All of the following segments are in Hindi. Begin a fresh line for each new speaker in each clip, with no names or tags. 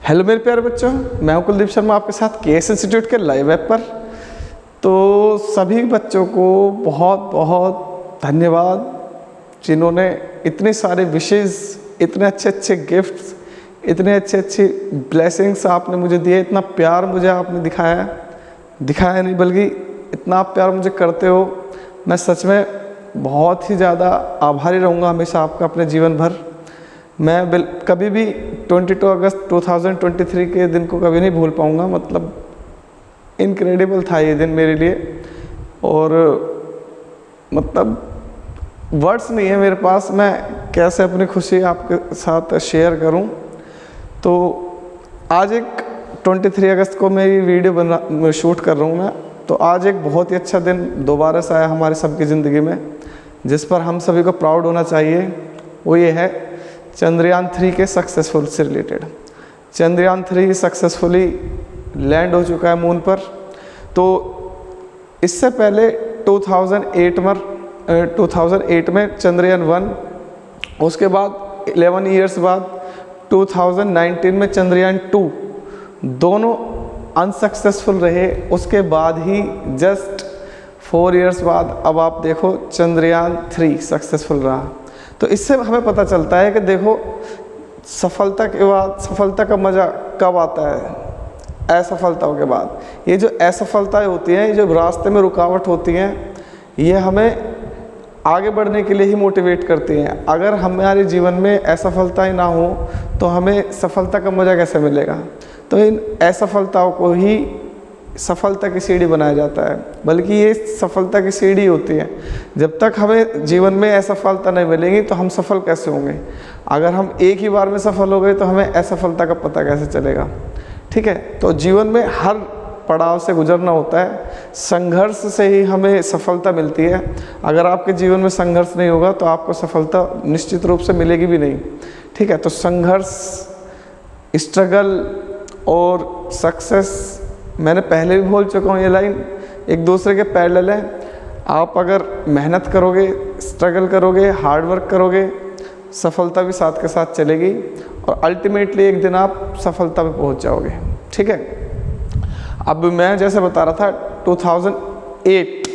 हेलो मेरे प्यारे बच्चों, मैं हूं कुलदीप शर्मा आपके साथ केएस इंस्टीट्यूट के लाइव ऐप पर। तो सभी बच्चों को बहुत बहुत धन्यवाद जिन्होंने इतने सारे विशेष, इतने अच्छे अच्छे गिफ्ट्स, इतने अच्छे अच्छे ब्लेसिंग्स आपने मुझे दिए, इतना प्यार मुझे आपने दिखाया नहीं बल्कि इतना आप प्यार मुझे करते हो। मैं सच में बहुत ही ज़्यादा आभारी रहूँगा हमेशा आपका अपने जीवन भर। मैं कभी भी 22 अगस्त 2023 के दिन को कभी नहीं भूल पाऊँगा। मतलब इनक्रेडिबल था ये दिन मेरे लिए, और मतलब वर्ड्स नहीं है मेरे पास, मैं कैसे अपनी खुशी आपके साथ शेयर करूं। तो आज एक 23 अगस्त को मैं ये वीडियो शूट कर रहा हूं मैं। तो आज एक बहुत ही अच्छा दिन दोबारा से आया हमारे सबकी ज़िंदगी में, जिस पर हम सभी को प्राउड होना चाहिए। वो ये है चंद्रयान 3 के सक्सेसफुल से रिलेटेड। चंद्रयान 3 सक्सेसफुली लैंड हो चुका है मून पर। तो इससे पहले 2008 में चंद्रयान 1, उसके बाद 11 ईयर्स बाद 2019 में चंद्रयान 2, दोनों अनसक्सेसफुल रहे। उसके बाद ही जस्ट 4 ईयर्स बाद अब आप देखो चंद्रयान 3 सक्सेसफुल रहा। तो इससे हमें पता चलता है कि देखो सफलता के बाद सफलता का मज़ा कब आता है, असफलताओं के बाद। ये जो असफलताएं होती हैं, ये जो रास्ते में रुकावट होती हैं, ये हमें आगे बढ़ने के लिए ही मोटिवेट करती हैं। अगर हमारे जीवन में असफलताएं ना हो तो हमें सफलता का मज़ा कैसे मिलेगा। तो इन असफलताओं को ही सफलता की सीढ़ी बनाया जाता है, बल्कि ये सफलता की सीढ़ी होती है। जब तक हमें जीवन में असफलता नहीं मिलेगी तो हम सफल कैसे होंगे। अगर हम एक ही बार में सफल हो गए तो हमें असफलता का पता कैसे चलेगा। ठीक है, तो जीवन में हर पड़ाव से गुजरना होता है, संघर्ष से ही हमें सफलता मिलती है। अगर आपके जीवन में संघर्ष नहीं होगा तो आपको सफलता निश्चित रूप से मिलेगी भी नहीं। ठीक है, तो संघर्ष, स्ट्रगल और सक्सेस, मैंने पहले भी बोल चुका हूँ, ये लाइन एक दूसरे के पैरेलल है। आप अगर मेहनत करोगे, स्ट्रगल करोगे, हार्ड वर्क करोगे, सफलता भी साथ के साथ चलेगी और अल्टीमेटली एक दिन आप सफलता पे पहुंच जाओगे। ठीक है, अब मैं जैसे बता रहा था 2008,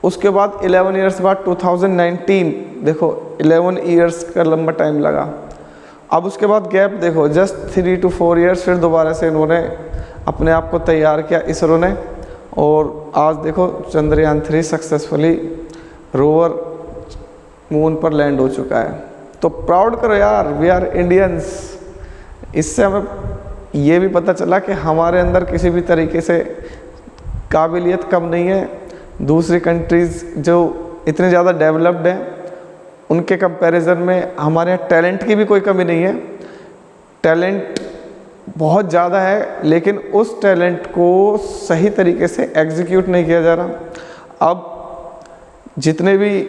उसके बाद 11 ईयर्स बाद 2019, देखो 11 ईयर्स का लंबा टाइम लगा। अब उसके बाद गैप देखो जस्ट 3 to 4 ईयर्स, फिर दोबारा से इन्होंने अपने आप को तैयार किया इसरो ने, और आज देखो चंद्रयान 3 सक्सेसफुली रोवर मून पर लैंड हो चुका है। तो प्राउड करो यार, वी आर इंडियंस। इससे हमें ये भी पता चला कि हमारे अंदर किसी भी तरीके से काबिलियत कम नहीं है। दूसरी कंट्रीज़ जो इतने ज़्यादा डेवलप्ड हैं, उनके कंपैरिजन में हमारे यहाँ टैलेंट की भी कोई कमी नहीं है। टैलेंट बहुत ज़्यादा है, लेकिन उस टैलेंट को सही तरीके से एग्जीक्यूट नहीं किया जा रहा। अब जितने भी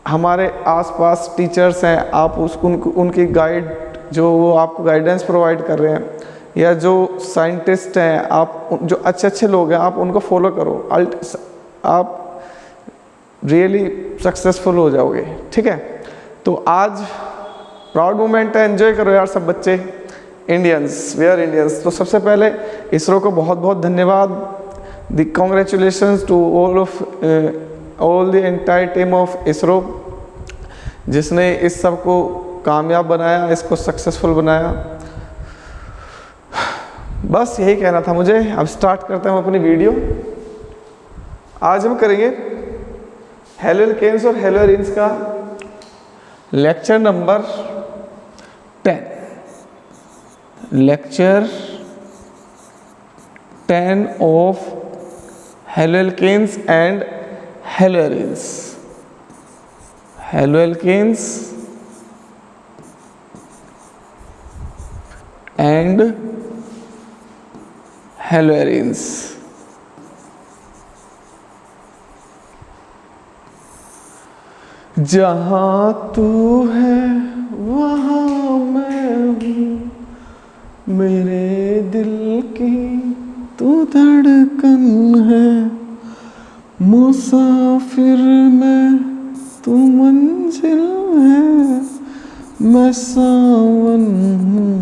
हमारे आसपास टीचर्स हैं, आप उनकी गाइड, जो वो आपको गाइडेंस प्रोवाइड कर रहे हैं, या जो साइंटिस्ट हैं, आप जो अच्छे अच्छे लोग हैं, आप उनको फॉलो करो, आप रियली सक्सेसफुल हो जाओगे। ठीक है, तो आज प्राउड मोमेंट है, एंजॉय करो यार सब बच्चे। Indians, we are Indians. तो सबसे पहले इसरो को बहुत बहुत धन्यवाद, the congratulations to all the entire team of ISRO, जिसने इस सब को कामयाब बनाया, इसको सक्सेसफुल बनाया। बस यही कहना था मुझे। अब स्टार्ट करते हैं हम अपनी वीडियो। आज हम करेंगे हेलोकेन्स और हेलोरिन्स का lecture number 10। Lecture 10 of haloalkanes and haloarenes. Haloalkanes and haloarenes. जहाँ तू है वहाँ मैं हूँ, मेरे दिल की तू धड़कन है, मुसाफिर में तू मंजिल है, मैं सावन हूँ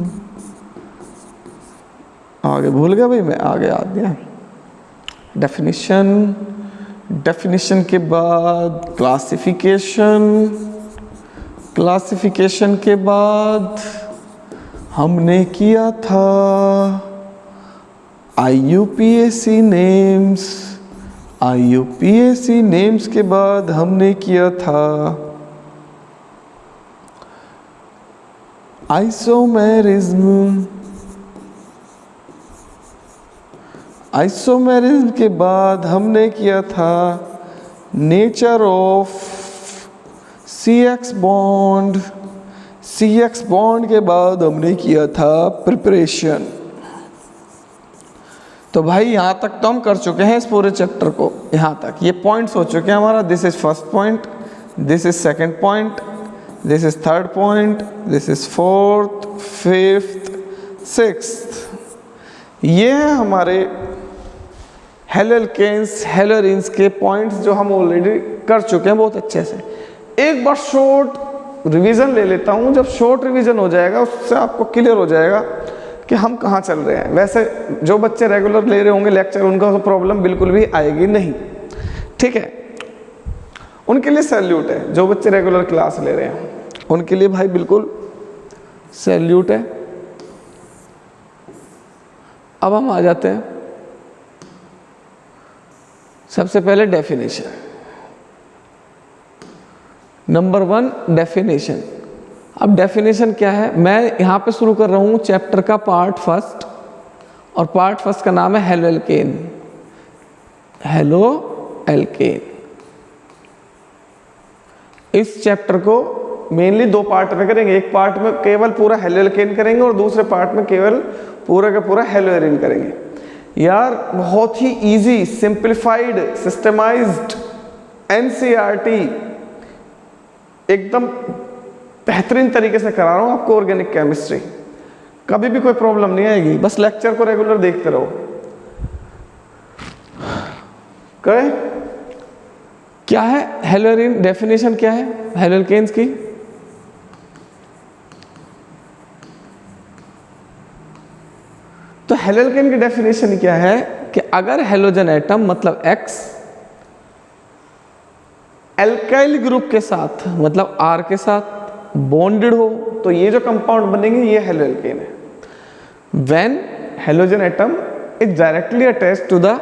आगे भूल गया भाई मैं, आगे आ गया। डेफिनेशन, डेफिनेशन के बाद क्लासिफिकेशन, क्लासिफिकेशन के बाद हमने किया था IUPAC नेम्स, IUPAC नेम्स के बाद हमने किया था आइसोमेरिज्म, आइसोमेरिज्म के बाद हमने किया था nature of CX bond, CX bond के बाद हमने किया था प्रिपरेशन। तो भाई यहाँ तक तो हम कर चुके हैं इस पूरे चैप्टर को, यहाँ तक ये पॉइंट्स हो चुके हैं हमारा। This is first point, this is second point, this is third point, this is fourth, fifth, sixth. ये है हमारे हेलोल्केन्स, हेलोरिन्स के पॉइंट्स जो हम ऑलरेडी कर चुके हैं बहुत अच्छे से। एक बार शॉर्ट रिवीजन ले लेता हूँ, जब शॉर्ट रिवीजन हो जाएगा उससे आपको क्लियर हो जाएगा कि हम कहाँ चल रहे हैं। वैसे जो बच्चे रेगुलर ले रहे होंगे लेक्चर, उनका तो प्रॉब्लम बिल्कुल भी आएगी नहीं, ठीक है, उनके लिए सैल्यूट है। जो बच्चे रेगुलर क्लास ले रहे हैं उनके लिए भाई बिल्कुल सैल्यूट है। अब हम आ जाते हैं सबसे पहले डेफिनेशन। Number 1 definition. अब डेफिनेशन क्या है, मैं यहाँ पे शुरू कर रहा हूँ चैप्टर का पार्ट फर्स्ट, और पार्ट फर्स्ट का नाम है हेलो एल्केन। Halo alkane. इस चैप्टर को मेनली 2 पार्ट में करेंगे। एक पार्ट में केवल पूरा हेलो एल्केन करेंगे और दूसरे पार्ट में केवल पूरा का पूरा हेलो एरिन करेंगे। यार बहुत ही इजी, सिंप्लीफाइड, सिस्टमाइज्ड NCERT एकदम बेहतरीन तरीके से करा रहा हूँ आपको ऑर्गेनिक केमिस्ट्री। कभी भी कोई प्रॉब्लम नहीं आएगी, बस लेक्चर को रेगुलर देखते रहो। कहे क्या है हेलोरिन, डेफिनेशन क्या है हेलोल्केन्स की? तो हेलोल्केन की डेफिनेशन क्या है कि अगर हेलोजन एटम मतलब X एल्काइल ग्रुप के साथ मतलब R के साथ बॉन्डेड हो तो ये जो कंपाउंड बनेंगे ये हेलोल्केन है। When halogen atom is directly attached to the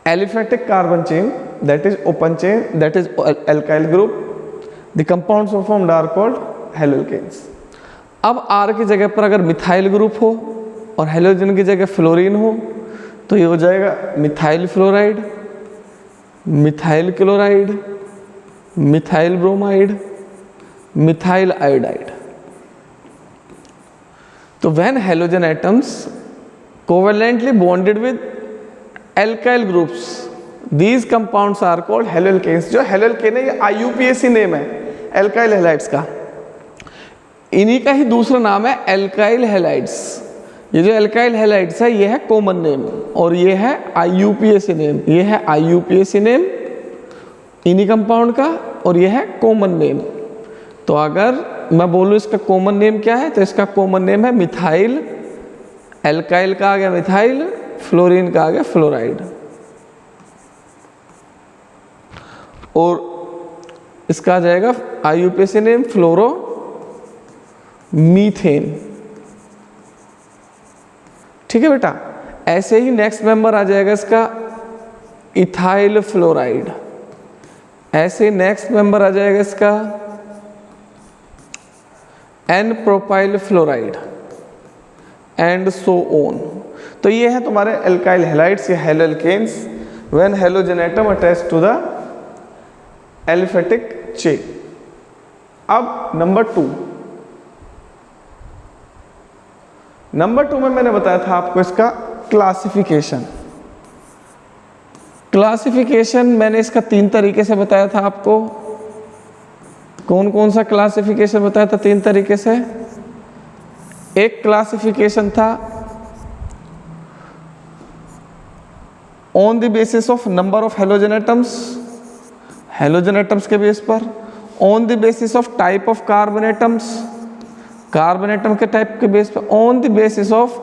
aliphatic carbon chain that is open chain, that is alkyl group, the compounds so formed are called haloalkanes। अब R की जगह पर अगर मिथाइल ग्रुप हो और हेलोजन की जगह फ्लोरीन हो तो ये हो जाएगा methyl fluoride, methyl chloride, methyl bromide, methyl iodide. तो when halogen atoms covalently bonded with alkyl groups, these compounds are called haloalkanes। जो हेलोल्केन है ये IUPAC नेम है एल्काइल हैलाइड्स का। इन्हीं का ही दूसरा नाम है एल्काइल हैलाइड्स। ये जो एल्काइल हैलाइड्स है ये है कॉमन नेम और ये है IUPAC नेम। ये है IUPAC नेम इन्हीं कंपाउंड का और ये है कॉमन नेम। तो अगर मैं बोलूँ इसका कॉमन नेम क्या है तो इसका कॉमन नेम है मिथाइल। एल्काइल का आ गया मिथाइल, फ्लोरीन का आ गया फ्लोराइड, और इसका आ जाएगा IUPAC नेम फ्लोरो मीथेन। ठीक है बेटा। ऐसे ही नेक्स्ट मेंबर आ जाएगा इसका इथाइल फ्लोराइड। ऐसे नेक्स्ट मेंबर आ जाएगा इसका N propyl fluoride and so on. तो ये है तुम्हारे एल्काइल हैलाइड्स या haloalkanes when halogen atom attached to the aliphatic chain. अब नंबर 2 में मैंने बताया था आपको इसका क्लासिफिकेशन। क्लासिफिकेशन मैंने इसका 3 तरीके से बताया था आपको। कौन कौन सा क्लासिफिकेशन बताया था 3 तरीके से? एक क्लासिफिकेशन था on the basis of number of halogen atoms, halogen atoms के बेस पर। On the basis of type of carbon atoms, carbon atom के टाइप के बेस पर। On the basis of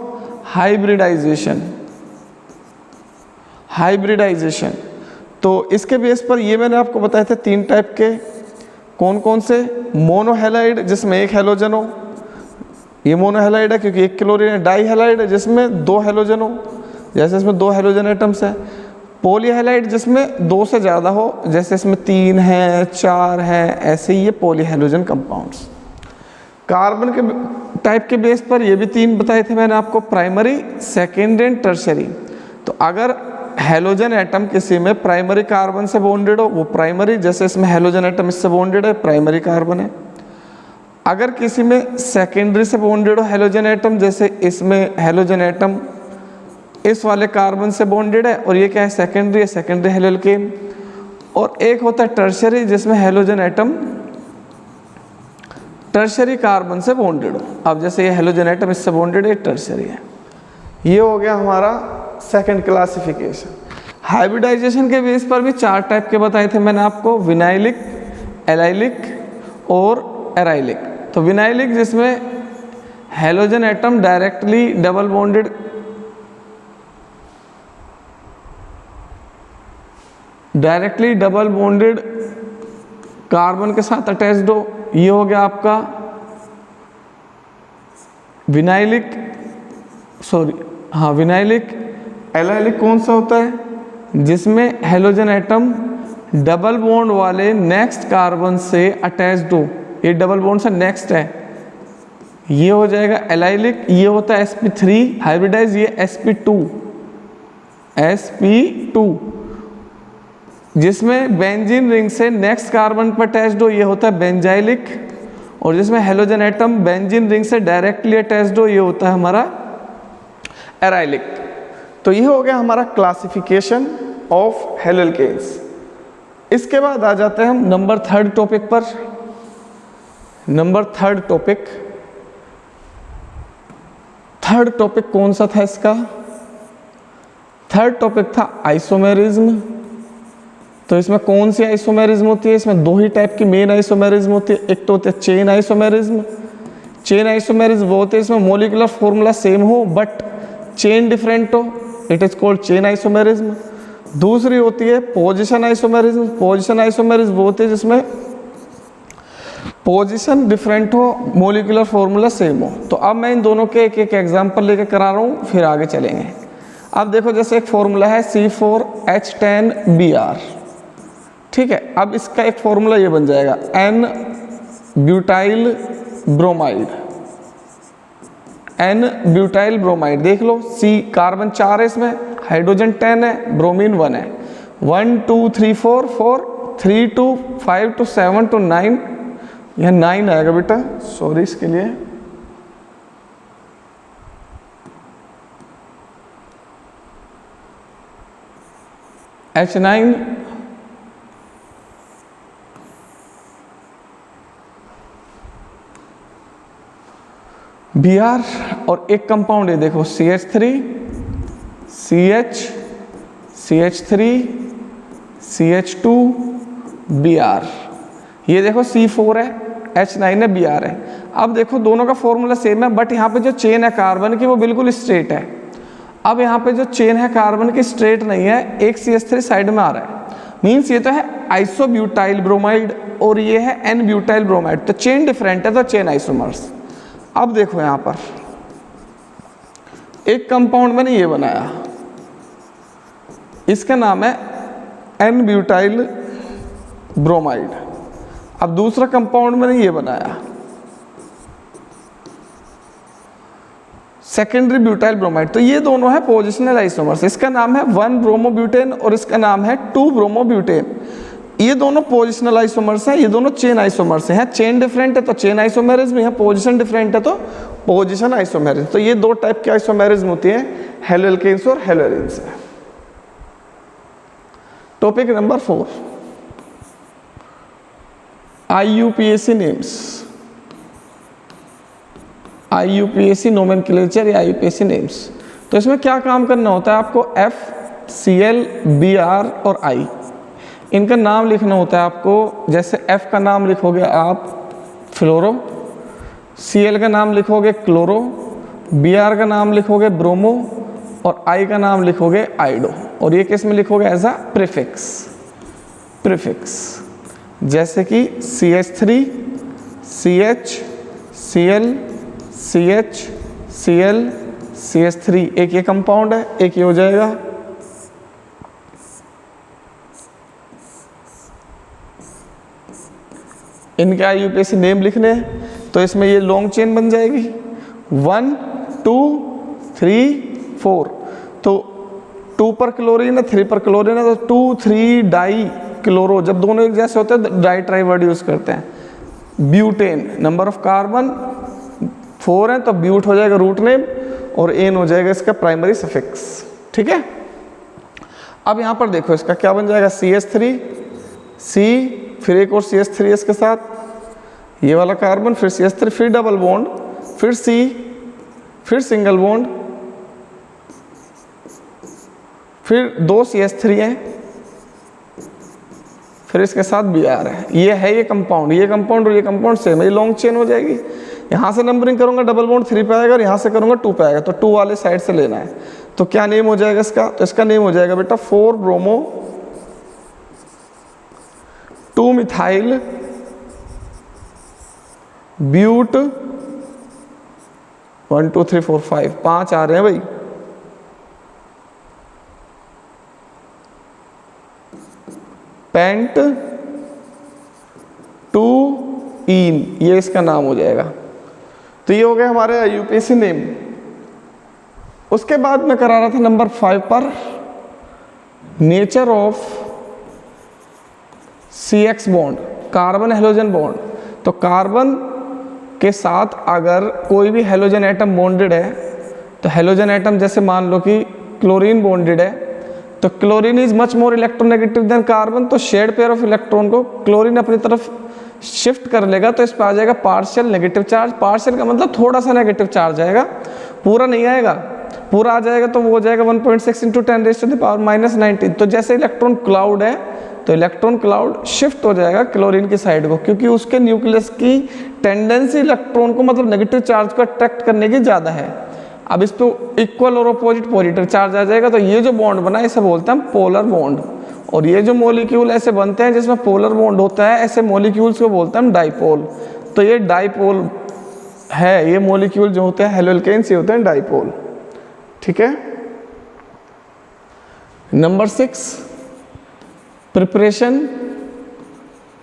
hybridization. Hybridization तो इसके बेस पर ये मैंने आपको बताए थे 3 टाइप के, कौन कौन से? मोनोहेलाइड जिसमें एक हेलोजन हो, ये मोनोहेलाइड है क्योंकि एक क्लोरीन है। डाईहेलाइड है जिसमें 2 हेलोजन हो, जैसे इसमें 2 हेलोजन एटम्स है। पॉलीहेलाइड जिसमें 2 से ज़्यादा हो, जैसे इसमें 3 है, 4 है, ऐसे ही ये पॉलीहेलोजन कंपाउंड्स। कार्बन के टाइप के बेस पर ये भी 3 बताए थे मैंने आपको, प्राइमरी, सेकेंडरी एंड टर्शरी। तो अगर हेलोजन एटम किसी में प्राइमरी कार्बन से बॉन्डेड हो वो प्राइमरी, जैसे इसमें हेलोजन एटम इससे बॉन्डेड है, प्राइमरी कार्बन है। अगर किसी में सेकेंडरी से बॉन्डेड हो हेलोजन एटम, जैसे इसमें हेलोजन एटम इस वाले कार्बन से बॉन्डेड है और ये क्या है? सेकेंडरी है, सेकेंडरी हेलोकेन। और एक होता है टर्शरी जिसमें हेलोजन एटम टर्शरी कार्बन से बॉन्डेड हो। अब जैसे ये हेलोजन एटम इससे बॉन्डेड है, टर्शरी है। ये हो गया हमारा सेकंड क्लासिफिकेशन। हाइब्रिडाइजेशन के बेस पर भी 4 टाइप के बताए थे मैंने आपको, विनाइलिक, एलाइलिक और एराइलिक। तो विनाइलिक जिसमें halogen atom directly double bonded carbon के साथ अटैच्ड हो, ये हो गया आपका विनाइलिक, विनाइलिक। एलाइलिक कौन सा होता है? जिसमें हेलोजन एटम डबल बॉन्ड वाले नेक्स्ट कार्बन से अटैच्ड हो, ये डबल बॉन्ड से नेक्स्ट है, ये हो जाएगा एलाइलिक। ये होता है sp3 हाइब्रिडाइज, ये sp2 जिसमें बेंजीन रिंग से नेक्स्ट कार्बन पर अटैच्ड हो, ये होता है बेंजाइलिक। और जिसमें हेलोजन एटम बेंजीन रिंग से डायरेक्टली अटैच्ड हो, ये होता है हमारा एराइलिक। तो ये हो गया हमारा क्लासिफिकेशन ऑफ हेलोकेन्स। इसके बाद आ जाते हैं हम नंबर 3 टॉपिक पर। नंबर 3 टॉपिक कौन सा था इसका? 3rd टॉपिक था आइसोमेरिज्म। तो इसमें कौन सी आइसोमेरिज्म होती है? इसमें 2 ही टाइप की मेन आइसोमेरिज्म होती है। एक तो होती है चेन आइसोमेरिज्म। चेन आइसोमेरिज्म वो होते हैं इसमें मोलिकुलर फॉर्मूला सेम हो बट चेन डिफरेंट हो, it is called chain isomerism. दूसरी होती है पोजीशन आइसोमेरिज्म। पोजीशन आइसोमेरिज्म वो होती है जिसमें पोजीशन डिफरेंट हो, मोलिकुलर फॉर्मूला सेम हो। तो अब मैं इन दोनों के एक एक एग्जांपल लेके करा रहा हूँ, फिर आगे चलेंगे। अब देखो जैसे एक फॉर्मूला है C4H10Br, ठीक है। अब इसका एक फॉर्मूला ये बन जाएगा N ब्यूटाइल ब्रोमाइड। देख लो C कार्बन 4 है, इसमें हाइड्रोजन 10 है, ब्रोमीन 1 है। 1 2 3 4 4 3 2 5 2 7 2 9, यह 9 आएगा बेटा, सॉरी इसके लिए। H9 Br और एक कंपाउंड है देखो CH3 CH CH3 CH2 Br। ये देखो C4 है, H9 है, Br है। अब देखो दोनों का फॉर्मूला सेम है बट यहाँ पे जो चेन है कार्बन की वो बिल्कुल स्ट्रेट है। अब यहाँ पे जो चेन है कार्बन की स्ट्रेट नहीं है, एक CH3 साइड में आ रहा है, मीन्स ये तो है आइसोब्यूटाइल ब्रोमाइड और ये है N ब्यूटाइल ब्रोमाइड। तो चेन डिफरेंट है तो चेन आइसोमर्स। अब देखो यहाँ पर एक कंपाउंड मैंने ये बनाया, इसका नाम है N ब्यूटाइल ब्रोमाइड। अब दूसरा कंपाउंड मैंने ये बनाया सेकेंडरी ब्यूटाइल ब्रोमाइड। तो ये दोनों है पोजिशनल आइसोमर्स। इसका नाम है 1 ब्रोमोब्यूटेन और इसका नाम है 2 ब्रोमोब्यूटेन। ये दोनों पोजिशनल आइसोमर्स हैं, ये दोनों चेन आइसोमर्स हैं। चेन डिफरेंट है तो चेन आइसोमेरिज्म, यहाँ पोजिशन डिफरेंट है तो पोजिशन आइसोमेरिज्म। तो ये 2 टाइप की आइसोमेरिज्म होती है, हेलोएल्केन्स और हेलोएरिन्स। Topic number 4 IUPAC names. IUPAC nomenclature या IUPAC नेम्स। तो इसमें क्या काम करना होता है आपको? F, Cl, Br और I, इनका नाम लिखना होता है आपको। जैसे F का नाम लिखोगे आप फ्लोरो, Cl का नाम लिखोगे क्लोरो, Br का नाम लिखोगे ब्रोमो और I का नाम लिखोगे आइडो, और ये किस में लिखोगे एज अ प्रीफिक्स, जैसे कि CH3 CH Cl CH Cl CH3, एक ये कंपाउंड है, एक ये हो जाएगा। इनके IUPAC नेम लिखने हैं, तो इसमें ये लॉन्ग चेन बन जाएगी 1 2 3 4। तो 2 पर क्लोरीन है, 3 पर क्लोरीन है, तो 2 3 डाई क्लोरो, जब दोनों एक जैसे होते हैं डाई ट्राई वर्ड यूज करते हैं। ब्यूटेन, नंबर ऑफ कार्बन 4 है तो ब्यूट हो जाएगा रूट नेम, और एन हो जाएगा इसका प्राइमरी सफिक्स। ठीक है, अब यहाँ पर देखो इसका क्या बन जाएगा, CH3 C, फिर एक और CH3 इसके साथ, ये वाला कार्बन, फिर CH3, फिर डबल बॉन्ड, फिर C, फिर सिंगल बॉन्ड, फिर 2 CH3 हैं, फिर इसके साथ Br है। ये है ये कंपाउंड और ये कंपाउंड सेम है, ये लॉन्ग चेन हो जाएगी। यहाँ से नंबरिंग करूँगा डबल बॉन्ड 3 पे आएगा, और यहाँ से करूँगा 2 पे आएगा, तो 2 वाले साइड से लेना है। तो क्या नेम हो जाएगा इसका, तो इसका नेम हो जाएगा बेटा 4 ब्रोमो 2 मिथाइल ब्यूट 1 2 3 4 5, 5 आ रहे हैं भाई। पेंट 2 इन, ये इसका नाम हो जाएगा। तो ये हो गया हमारे IUPAC नेम। उसके बाद मैं करा रहा था नंबर 5 पर nature of CX bond, carbon halogen bond. तो कार्बन के साथ अगर कोई भी हेलोजन एटम बॉन्डेड है, तो हेलोजन एटम जैसे मान लो कि क्लोरीन बॉन्डेड है, तो chlorine is much more electronegative than carbon, तो शेड पेयर ऑफ इलेक्ट्रॉन को क्लोरीन अपनी तरफ शिफ्ट कर लेगा, तो इस पर आ जाएगा पार्शियल नेगेटिव चार्ज। पार्शियल का मतलब थोड़ा सा नेगेटिव चार्ज आएगा, पूरा नहीं आएगा। पूरा आ जाएगा तो वो हो जाएगा 1.6 × 10⁻⁻19। तो जैसे इलेक्ट्रॉन क्लाउड है, तो इलेक्ट्रॉन क्लाउड शिफ्ट हो जाएगा क्लोरीन की साइड को, क्योंकि उसके न्यूक्लियस की टेंडेंसी इलेक्ट्रॉन को मतलब नेगेटिव चार्ज को अट्रैक्ट करने की ज़्यादा है। अब इस पर इक्वल और अपोजिट पॉजिटिव चार्ज आ जाएगा, तो ये जो बॉन्ड बना है इसे बोलते हैं पोलर बॉन्ड। और ये जो मॉलिक्यूल ऐसे बनते हैं जिसमें पोलर बॉन्ड होता है, ऐसे मॉलिक्यूल्स को बोलते हैं डाइपोल। तो ये डाइपोल है, ये मॉलिक्यूल जो होते हैं हेलोल्केन्स, ये होते हैं डाइपोल। ठीक है, नंबर 6 प्रिपरेशन।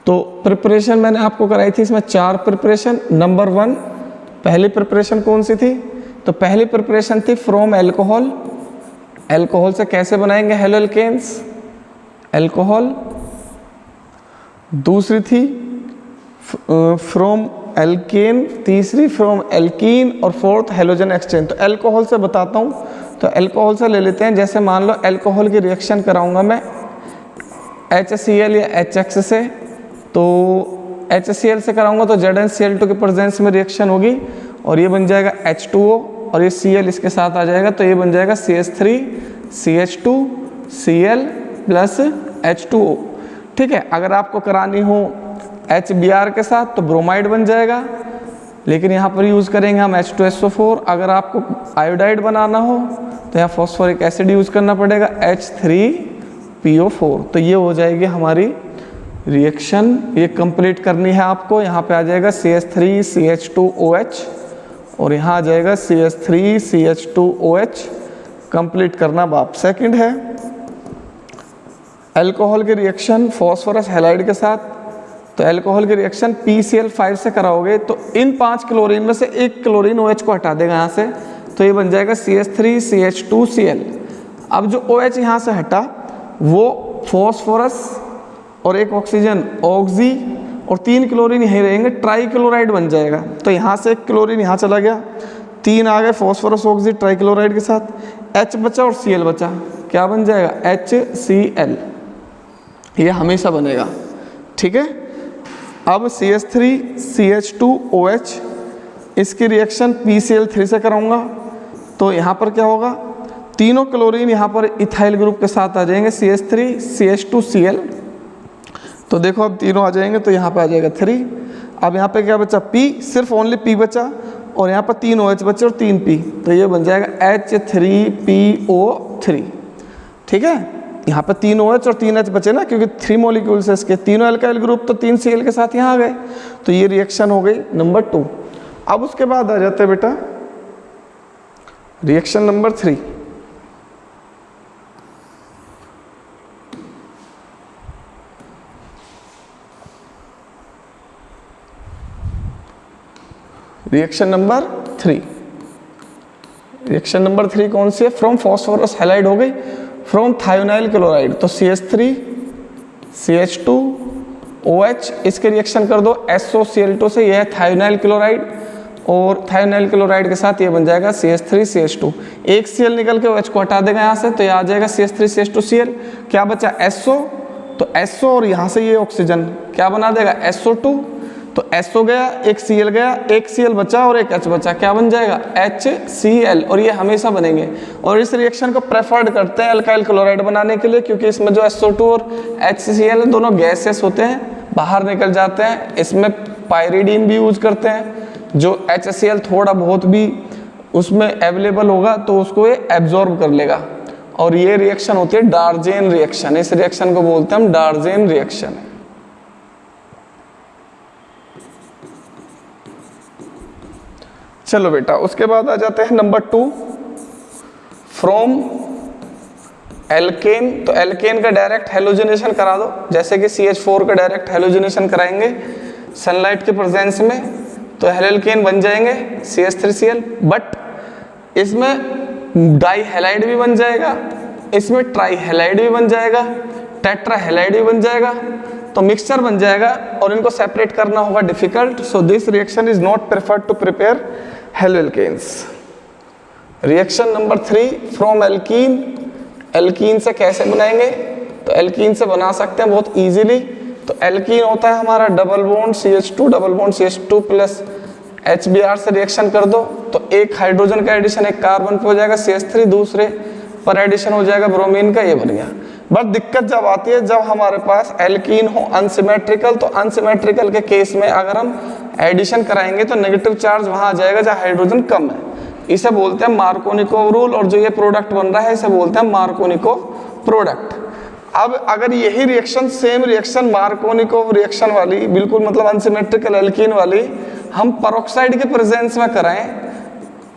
तो प्रिपरेशन मैंने आपको कराई थी, इसमें 4 प्रिपरेशन। नंबर 1 पहली प्रिपरेशन कौन सी थी, तो पहली प्रिपरेशन थी फ्रॉम एल्कोहल। एल्कोहल से कैसे बनाएंगे हेलोल्केन्स, एल्कोहल। दूसरी थी फ्रॉम एल्केन, तीसरी फ्रॉम एल्कीन, और 4th हेलोजन एक्सचेंज। तो एल्कोहल से बताता हूँ, तो एल्कोहल से ले लेते हैं। जैसे मान लो एल्कोहल की रिएक्शन कराऊंगा मैं HCl या HX से, तो HCl से कराऊंगा तो ZnCl2 के प्रेजेंस में रिएक्शन होगी, और ये बन जाएगा H2O, और ये Cl इसके साथ आ जाएगा, तो ये बन जाएगा CH3 CH2 Cl plus H2O। ठीक है, अगर आपको करानी हो HBr के साथ तो ब्रोमाइड बन जाएगा, लेकिन यहाँ पर यूज़ करेंगे हम H2SO4। अगर आपको आयोडाइड बनाना हो तो यहाँ फॉस्फोरिक एसिड यूज़ करना पड़ेगा H3PO4। तो ये हो जाएगी हमारी रिएक्शन, ये कंप्लीट करनी है आपको। यहाँ पे आ जाएगा CH3 CH2OH, और यहाँ आ जाएगा CH3 CH2OH। कंप्लीट करना बाप। सेकंड है अल्कोहल की रिएक्शन फॉस्फोरस हैलाइड के साथ। तो अल्कोहल की रिएक्शन PCl5 से कराओगे तो इन 5 क्लोरीन में से एक क्लोरीन OH को हटा देगा यहाँ से, तो ये बन जाएगा CH3 CH2Cl। अब जो OH यहाँ से हटा वो फॉस्फोरस और एक ऑक्सीजन ऑक्सी और 3 क्लोरीन यहीं रहेंगे, ट्राइक्लोराइड बन जाएगा। तो यहाँ से एक क्लोरीन यहाँ चला गया, 3 आ गए फॉस्फोरस ऑक्सी ट्राइक्लोराइड के साथ, H बचा और Cl बचा, क्या बन जाएगा HCl। ये हमेशा बनेगा। ठीक है, अब CH3 CH2OH इसकी रिएक्शन PCl3 से कराऊंगा, तो यहाँ पर क्या होगा, तीनों क्लोरीन यहाँ पर इथाइल ग्रुप के साथ आ जाएंगे CH3 CH2Cl। तो देखो अब तीनों आ जाएंगे, तो यहाँ पे आ जाएगा 3। अब यहाँ पे क्या बचा P, सिर्फ ओनली P बचा, और यहाँ पर 3 OH बचे और 3 P, तो ये बन जाएगा H3PO3। ठीक है, यहाँ पर 3 OH और 3 H बचे ना, क्योंकि 3 मॉलिक्यूल्स है इसके, तीनों अल्काइल ग्रुप, तो 3 Cl के साथ यहाँ आ गए, तो ये रिएक्शन हो गई नंबर 2। अब उसके बाद आ जाते हैं बेटा reaction number 3। Reaction number 3, reaction number 3 कौन सी है? फ्रॉम फॉस्फोरस हैलाइड हो गई, फ्रॉम थायोनाइल क्लोराइड, तो CH3 CH2 OH, इसके रिएक्शन कर दो SOCl2 से, यह है थायोनाइल क्लोराइड, और थायोनाइल क्लोराइड के साथ ये बन जाएगा CH3 CH2, एक Cl निकल के OH को हटा देगा यहाँ से, तो ये आ जाएगा CH3 CH2Cl। क्या बचा? SO, तो SO और यहाँ से ये ऑक्सीजन क्या बना देगा? SO2, तो SO गया, एक Cl गया, एक Cl बचा और एक H बचा, क्या बन जाएगा? HCl, और ये हमेशा बनेंगे। और इस रिएक्शन को प्रेफर्ड करते हैं अल्काइल क्लोराइड बनाने के लिए, क्योंकि इसमें जो SO2 और HCl दोनों गैसेस होते हैं, बाहर निकल जाते हैं। इसमें पायरिडीन भी यूज करते हैं, जो HCl थोड़ा बहुत भी उसमें अवेलेबल होगा तो उसको ये एब्जॉर्ब कर लेगा, और ये रिएक्शन होती है डार्जेन रिएक्शन। इस रिएक्शन को बोलते हैं हम डार्जेन रिएक्शन। चलो बेटा, उसके बाद आ जाते हैं नंबर 2, फ्रॉम एल्केन, तो एल्केन का डायरेक्ट हेलोजनेशन करा दो, जैसे कि CH4 का डायरेक्ट हेलोजनेशन कराएंगे सनलाइट के प्रेजेंस में, तो एल्केन बन जाएंगे CH3Cl, बट इसमें डाई हैलाइड भी बन जाएगा, इसमें ट्राई हैलाइड भी बन जाएगा, टेट्रा हैलाइड भी बन जाएगा, तो मिक्सचर बन जाएगा, और इनको सेपरेट करना होगा difficult, so this reaction is not preferred to prepare haloalkanes. Reaction number 3, from alkene, alkene से कैसे बनाएंगे? तो एल्कीन से बना सकते हैं बहुत इजीली। तो एल्कीन होता है हमारा double bond CH2 plus HBr से रिएक्शन कर दो, तो एक हाइड्रोजन का एडिशन एक कार्बन पे हो जाएगा CH3, दूसरे पर एडिशन हो जाएगा ब्रोमीन का, ये बन गया। बट दिक्कत जब आती है जब हमारे पास एल्कीन हो अनसिमेट्रिकल, तो अनसिमेट्रिकल के केस में अगर हम एडिशन कराएंगे तो नेगेटिव चार्ज वहां आ जाएगा जहाँ हाइड्रोजन कम है, इसे बोलते हैं मार्कोनिकोव रूल, और जो ये प्रोडक्ट बन रहा है इसे बोलते हैं मार्कोनिकोव प्रोडक्ट। अब अगर यही reaction, same reaction Markovnikov reaction वाली, बिल्कुल मतलब अनसिमेट्रिकल एल्कीन वाली, हम पेरोक्साइड के प्रेजेंस में कराएं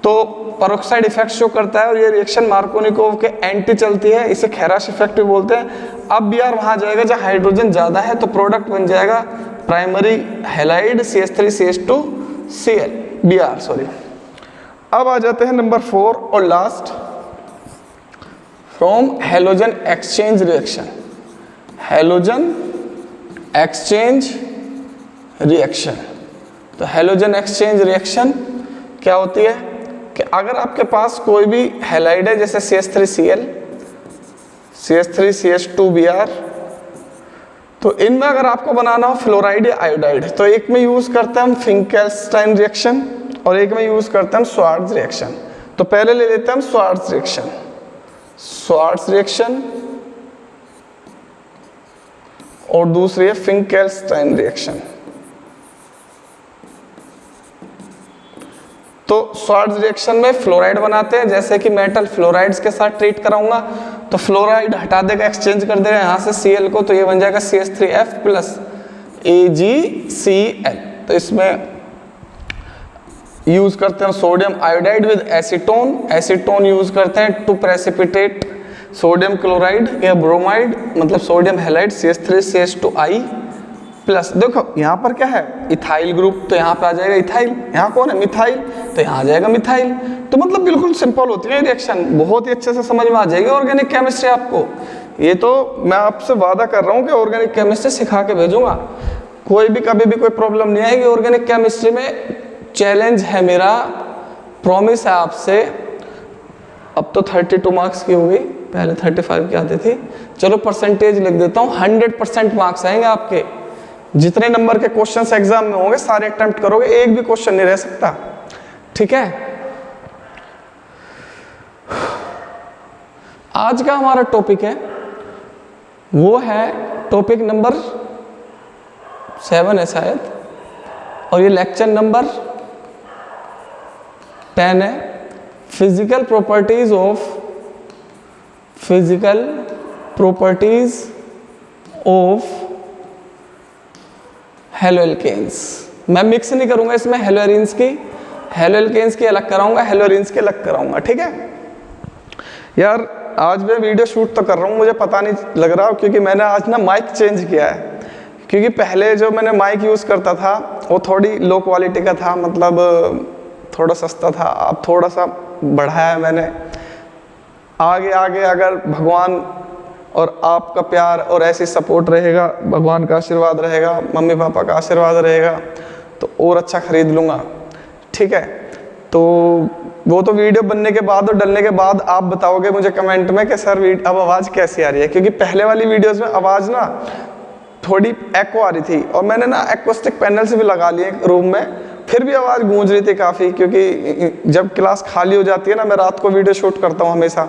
तो पेरोक्साइड इफेक्ट शो करता है, और ये रिएक्शन मार्कोनिकोव के एंटी चलती है, इसे खेराश इफेक्ट भी बोलते हैं। अब Br वहां जाएगा जहाँ हाइड्रोजन ज्यादा है, तो प्रोडक्ट बन जाएगा primary halide CH3 CH2Cl Br, sorry. अब आ जाते हैं नंबर 4 और last, from halogen exchange reaction, halogen exchange reaction. तो हेलोजन एक्सचेंज रिएक्शन क्या होती है कि अगर आपके पास कोई भी हैलाइड है, जैसे CH3Cl, CH3 CH2Br, तो इनमें अगर आपको बनाना हो फ्लोराइड या आयोडाइड, तो एक में यूज करते हैं हम फिंकेल्स्टाइन रिएक्शन और एक में यूज करते हैं हम स्वार्ट्ज रिएक्शन। तो पहले ले लेते हैं हम स्वार्ट्ज रिएक्शन, स्वार्ट्ज रिएक्शन, और दूसरी है फिंकेल्स्टाइन रिएक्शन। तो स्वार्ट्ज रिएक्शन में फ्लोराइड बनाते हैं, जैसे कि मेटल फ्लोराइड्स के साथ ट्रीट कराऊंगा, तो फ्लोराइड हटा देगा, एक्सचेंज कर देगा यहाँ से Cl को, तो ये बन जाएगा CH3F प्लस AgCl। तो इसमें यूज करते हैं sodium iodide with acetone, acetone use करते हैं टू प्रेसिपिटेट सोडियम क्लोराइड या ब्रोमाइड, मतलब सोडियम हैलाइड CH3CH2I प्लस। देखो यहाँ पर क्या है, इथाइल ग्रुप, तो यहाँ पे आ जाएगा इथाइल, यहाँ कौन है मिथाइल, तो यहाँ आ जाएगा मिथाइल। तो मतलब बिल्कुल सिंपल होती है रिएक्शन, बहुत ही अच्छे से समझ में आ जाएगी ऑर्गेनिक केमिस्ट्री आपको। ये तो मैं आपसे वादा कर रहा हूँ कि ऑर्गेनिक केमिस्ट्री सिखा के भेजूंगा, कोई भी कभी भी कोई प्रॉब्लम नहीं आएगी ऑर्गेनिक केमिस्ट्री में। चैलेंज है मेरा, प्रॉमिस है आपसे। अब तो 32 मार्क्स की हो गई, पहले 35 की आती थी। चलो परसेंटेज लिख देता हूँ, 100% मार्क्स आएंगे आपके। जितने नंबर के क्वेश्चंस एग्जाम में होंगे सारे अटेम्प्ट करोगे, एक भी क्वेश्चन नहीं रह सकता, ठीक है। आज का हमारा टॉपिक है वो है टॉपिक नंबर 7 है शायद, और ये लेक्चर नंबर 10 है फिजिकल प्रॉपर्टीज ऑफ हेलोएल्केन्स। मैं मिक्स नहीं करूंगा इसमें हेलोएरिन्स की अलग कराऊंगा, हेलोएरिन्स की अलग कराऊंगा, ठीक है यार। आज मैं वीडियो शूट तो कर रहा हूँ, मुझे पता नहीं लग रहा क्योंकि मैंने आज ना माइक चेंज किया है, क्योंकि पहले जो मैंने माइक यूज़ करता था वो थोड़ी लो क्वालिटी का था, मतलब थोड़ा सस्ता था। अब थोड़ा सा बढ़ाया है मैंने। आगे आगे अगर भगवान और आपका प्यार और ऐसी सपोर्ट रहेगा, भगवान का आशीर्वाद रहेगा, मम्मी पापा का आशीर्वाद रहेगा, तो और अच्छा खरीद लूँगा, ठीक है। तो वो तो वीडियो बनने के बाद और डलने के बाद आप बताओगे मुझे कमेंट में कि सर अब आवाज़ कैसी आ रही है, क्योंकि पहले वाली वीडियोज़ में आवाज़ ना थोड़ी एको आ रही थी, और मैंने ना एक्वेस्टिक पैनल से भी लगा लिए रूम में, फिर भी आवाज़ गूंज रही थी काफ़ी, क्योंकि जब क्लास खाली हो जाती है ना, मैं रात को वीडियो शूट करता हूँ हमेशा,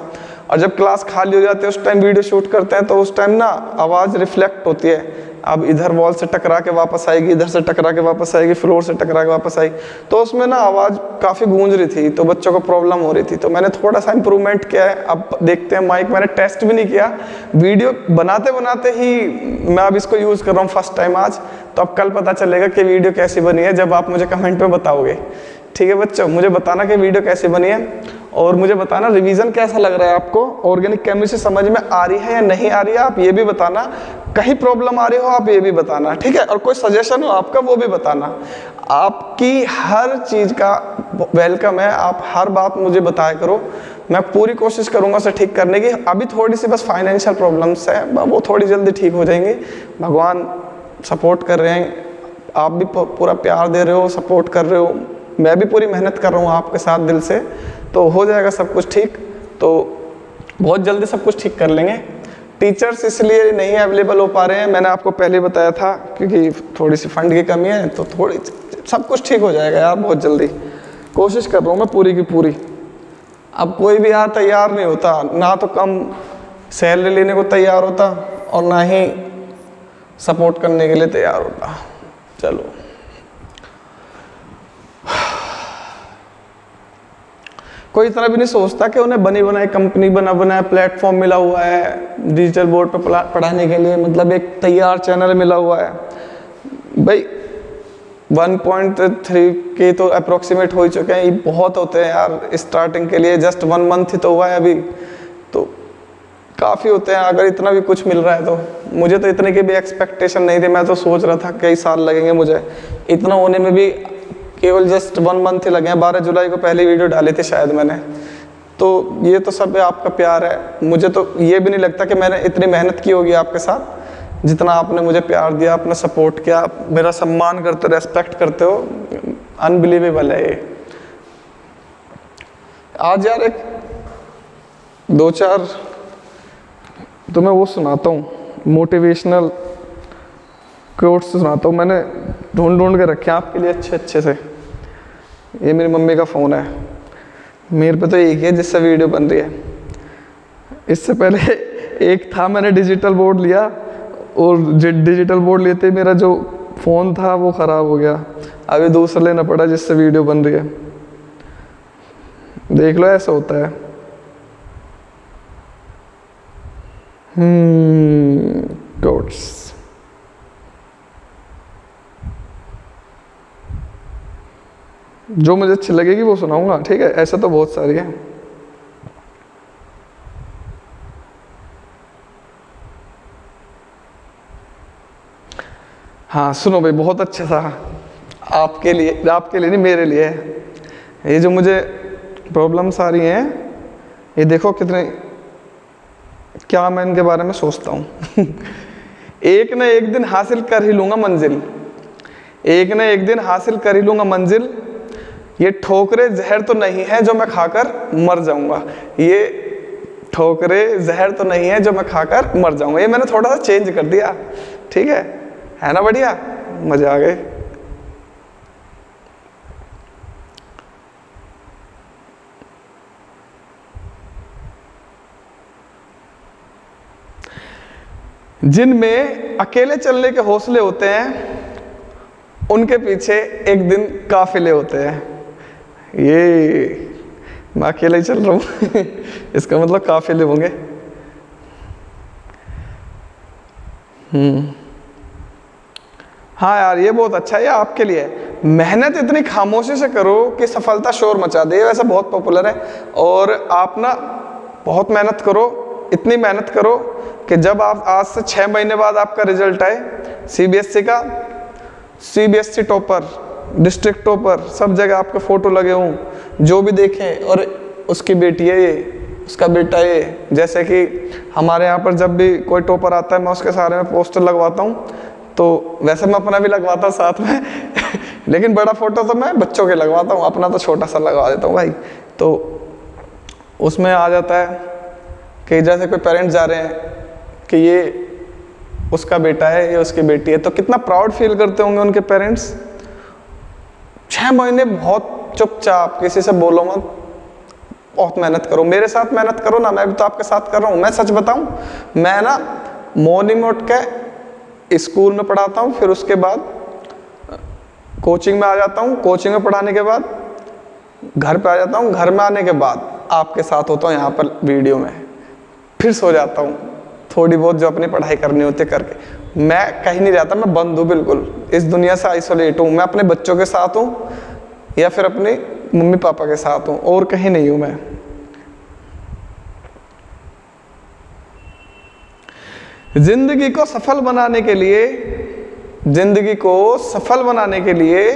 और जब क्लास खाली हो जाती है उस टाइम वीडियो शूट करते हैं, तो उस टाइम ना आवाज़ रिफ्लेक्ट होती है। अब इधर वॉल से टकरा के वापस आएगी, इधर से टकरा के वापस आएगी, फ्लोर से टकरा के वापस आएगी, तो उसमें ना आवाज़ काफ़ी गूंज रही थी, तो बच्चों को प्रॉब्लम हो रही थी। तो मैंने थोड़ा सा इंप्रूवमेंट किया है। अब देखते हैं, माइक मैंने टेस्ट भी नहीं किया, वीडियो बनाते बनाते ही मैं अब इसको यूज़ कर रहा हूँ फर्स्ट टाइम आज। तो अब कल पता चलेगा कि वीडियो कैसी बनी है, जब आप मुझे कमेंट में बताओगे, ठीक है बच्चों। मुझे बताना कि वीडियो कैसी बनी है, और मुझे बताना रिवीजन कैसा लग रहा है आपको, ऑर्गेनिक केमिस्ट्री समझ में आ रही है या नहीं आ रही है, आप ये भी बताना। कहीं प्रॉब्लम आ रही हो आप ये भी बताना, ठीक है। और कोई सजेशन हो आपका वो भी बताना। आपकी हर चीज़ का वेलकम है, आप हर बात मुझे बताया करो, मैं पूरी कोशिश करूंगा उसे ठीक करने की। अभी थोड़ी सी बस फाइनेंशियल प्रॉब्लम्स है, वो थोड़ी जल्दी ठीक हो जाएंगी। भगवान सपोर्ट कर रहे हैं, आप भी पूरा प्यार दे रहे हो, सपोर्ट कर रहे हो, मैं भी पूरी मेहनत कर रहा हूँ आपके साथ दिल से, तो हो जाएगा सब कुछ ठीक। तो बहुत जल्दी सब कुछ ठीक कर लेंगे। टीचर्स इसलिए नहीं अवेलेबल हो पा रहे हैं, मैंने आपको पहले बताया था, क्योंकि थोड़ी सी फंड की कमी है, तो थोड़ी सब कुछ ठीक हो जाएगा यार, बहुत जल्दी कोशिश कर रहा हूँ मैं पूरी की पूरी। अब कोई भी यार तैयार नहीं होता, ना तो कम सैलरी लेने को तैयार होता और ना ही सपोर्ट करने के लिए तैयार होता। चलो, कोई इतना भी नहीं सोचता कि उन्हें बनी बनाई कंपनी, बना बनाया प्लेटफॉर्म मिला हुआ है डिजिटल बोर्ड पर पढ़ाने के लिए, मतलब एक तैयार चैनल मिला हुआ है। भाई 1.3 के तो अप्रोक्सीमेट हो ही चुके हैं, ये बहुत होते हैं यार स्टार्टिंग के लिए। जस्ट 1 मंथ ही तो हुआ है अभी, तो काफ़ी होते हैं। अगर इतना भी कुछ मिल रहा है तो मुझे तो इतने की भी एक्सपेक्टेशन नहीं थी, मैं तो सोच रहा था कई साल लगेंगे मुझे, इतना होने में भी केवल जस्ट 1 मंथ ही लगे हैं। 12 जुलाई को पहली वीडियो डाली थी शायद मैंने, तो ये तो सब आपका प्यार है। मुझे तो ये भी नहीं लगता कि मैंने इतनी मेहनत की होगी आपके साथ, जितना आपने मुझे प्यार दिया, आपने सपोर्ट किया, मेरा सम्मान करते हो, रेस्पेक्ट करते हो, अनबिलीवेबल है ये। आज यार एक 2-4 तो मैं वो सुनाता हूँ, मोटिवेशनल कोट्स सुनाता हूँ, मैंने ढूंढ के रखे हैं आपके लिए अच्छे से। ये मेरी मम्मी का फ़ोन है, मेरे पे तो एक ही है जिससे वीडियो बन रही है। इससे पहले एक था, मैंने डिजिटल बोर्ड लिया, और डिजिटल बोर्ड लेते मेरा जो फ़ोन था वो ख़राब हो गया, अभी दूसरा लेना पड़ा जिससे वीडियो बन रही है। देख लो ऐसा होता है। कोट्स जो मुझे अच्छी लगेगी वो सुनाऊंगा, ठीक है। ऐसा तो बहुत सारी है। हाँ सुनो भाई, बहुत अच्छा था आपके लिए नहीं मेरे लिए। ये जो मुझे प्रॉब्लम्स आ रही हैं, ये देखो कितने, क्या मैं इनके बारे में सोचता हूँ। एक ना एक दिन हासिल कर ही लूँगा मंजिल, एक ना एक दिन हासिल कर ही लूँगा मंजिल। ये ठोकरे जहर तो नहीं है जो मैं खाकर मर जाऊँगा, ये ठोकरे जहर तो नहीं है जो मैं खाकर मर जाऊँगा। ये मैंने थोड़ा सा चेंज कर दिया, ठीक है ना, बढ़िया, मजे आ गए। जिनमें अकेले चलने के हौसले होते हैं, उनके पीछे एक दिन काफिले होते हैं। ये मैं अकेला ही चल रहा हूँ इसका मतलब काफी लोग होंगे। हाँ यार ये बहुत अच्छा है, ये आपके लिए है। मेहनत इतनी खामोशी से करो कि सफलता शोर मचा दे, वैसा बहुत पॉपुलर है। और आप ना बहुत मेहनत करो, इतनी मेहनत करो कि जब आप आज से 6 महीने बाद आपका रिजल्ट आए सीबीएसई का, सीबीएसई टॉपर, डिस्ट्रिक्ट टॉपर, सब जगह आपके फोटो लगे हों, जो भी देखें और उसकी बेटी है ये, उसका बेटा ये। जैसे कि हमारे यहाँ पर जब भी कोई टॉपर आता है मैं उसके सारे में पोस्टर लगवाता हूँ, तो वैसे मैं अपना भी लगवाता हूँ साथ में लेकिन बड़ा फोटो तो मैं बच्चों के लगवाता हूँ, अपना तो छोटा सा लगवा देता हूँ भाई। तो उसमें आ जाता है कि जैसे कोई पेरेंट्स जा रहे हैं कि ये उसका बेटा है, ये उसकी बेटी है, तो कितना प्राउड फील करते होंगे उनके पेरेंट्स। 6 महीने बहुत चुपचाप, किसी से बोलो मत, बहुत मेहनत करो, मेरे साथ मेहनत करो ना, मैं भी तो आपके साथ कर रहा हूँ। मैं सच बताऊँ, मैं ना मॉर्निंग में उठ के स्कूल में पढ़ाता हूँ, फिर उसके बाद कोचिंग में आ जाता हूँ, कोचिंग में पढ़ाने के बाद घर पे आ जाता हूँ, घर में आने के बाद आपके साथ होता हूँ यहाँ पर वीडियो में, फिर सो जाता हूँ, थोड़ी बहुत जो अपनी पढ़ाई करनी होती है करके। मैं कहीं नहीं जाता, मैं बंद हूँ बिल्कुल, इस दुनिया से आइसोलेट हूँ। मैं अपने बच्चों के साथ हूँ या फिर अपने मम्मी पापा के साथ हूँ, और कहीं नहीं हूँ मैं। जिंदगी को सफल बनाने के लिए, जिंदगी को सफल बनाने के लिए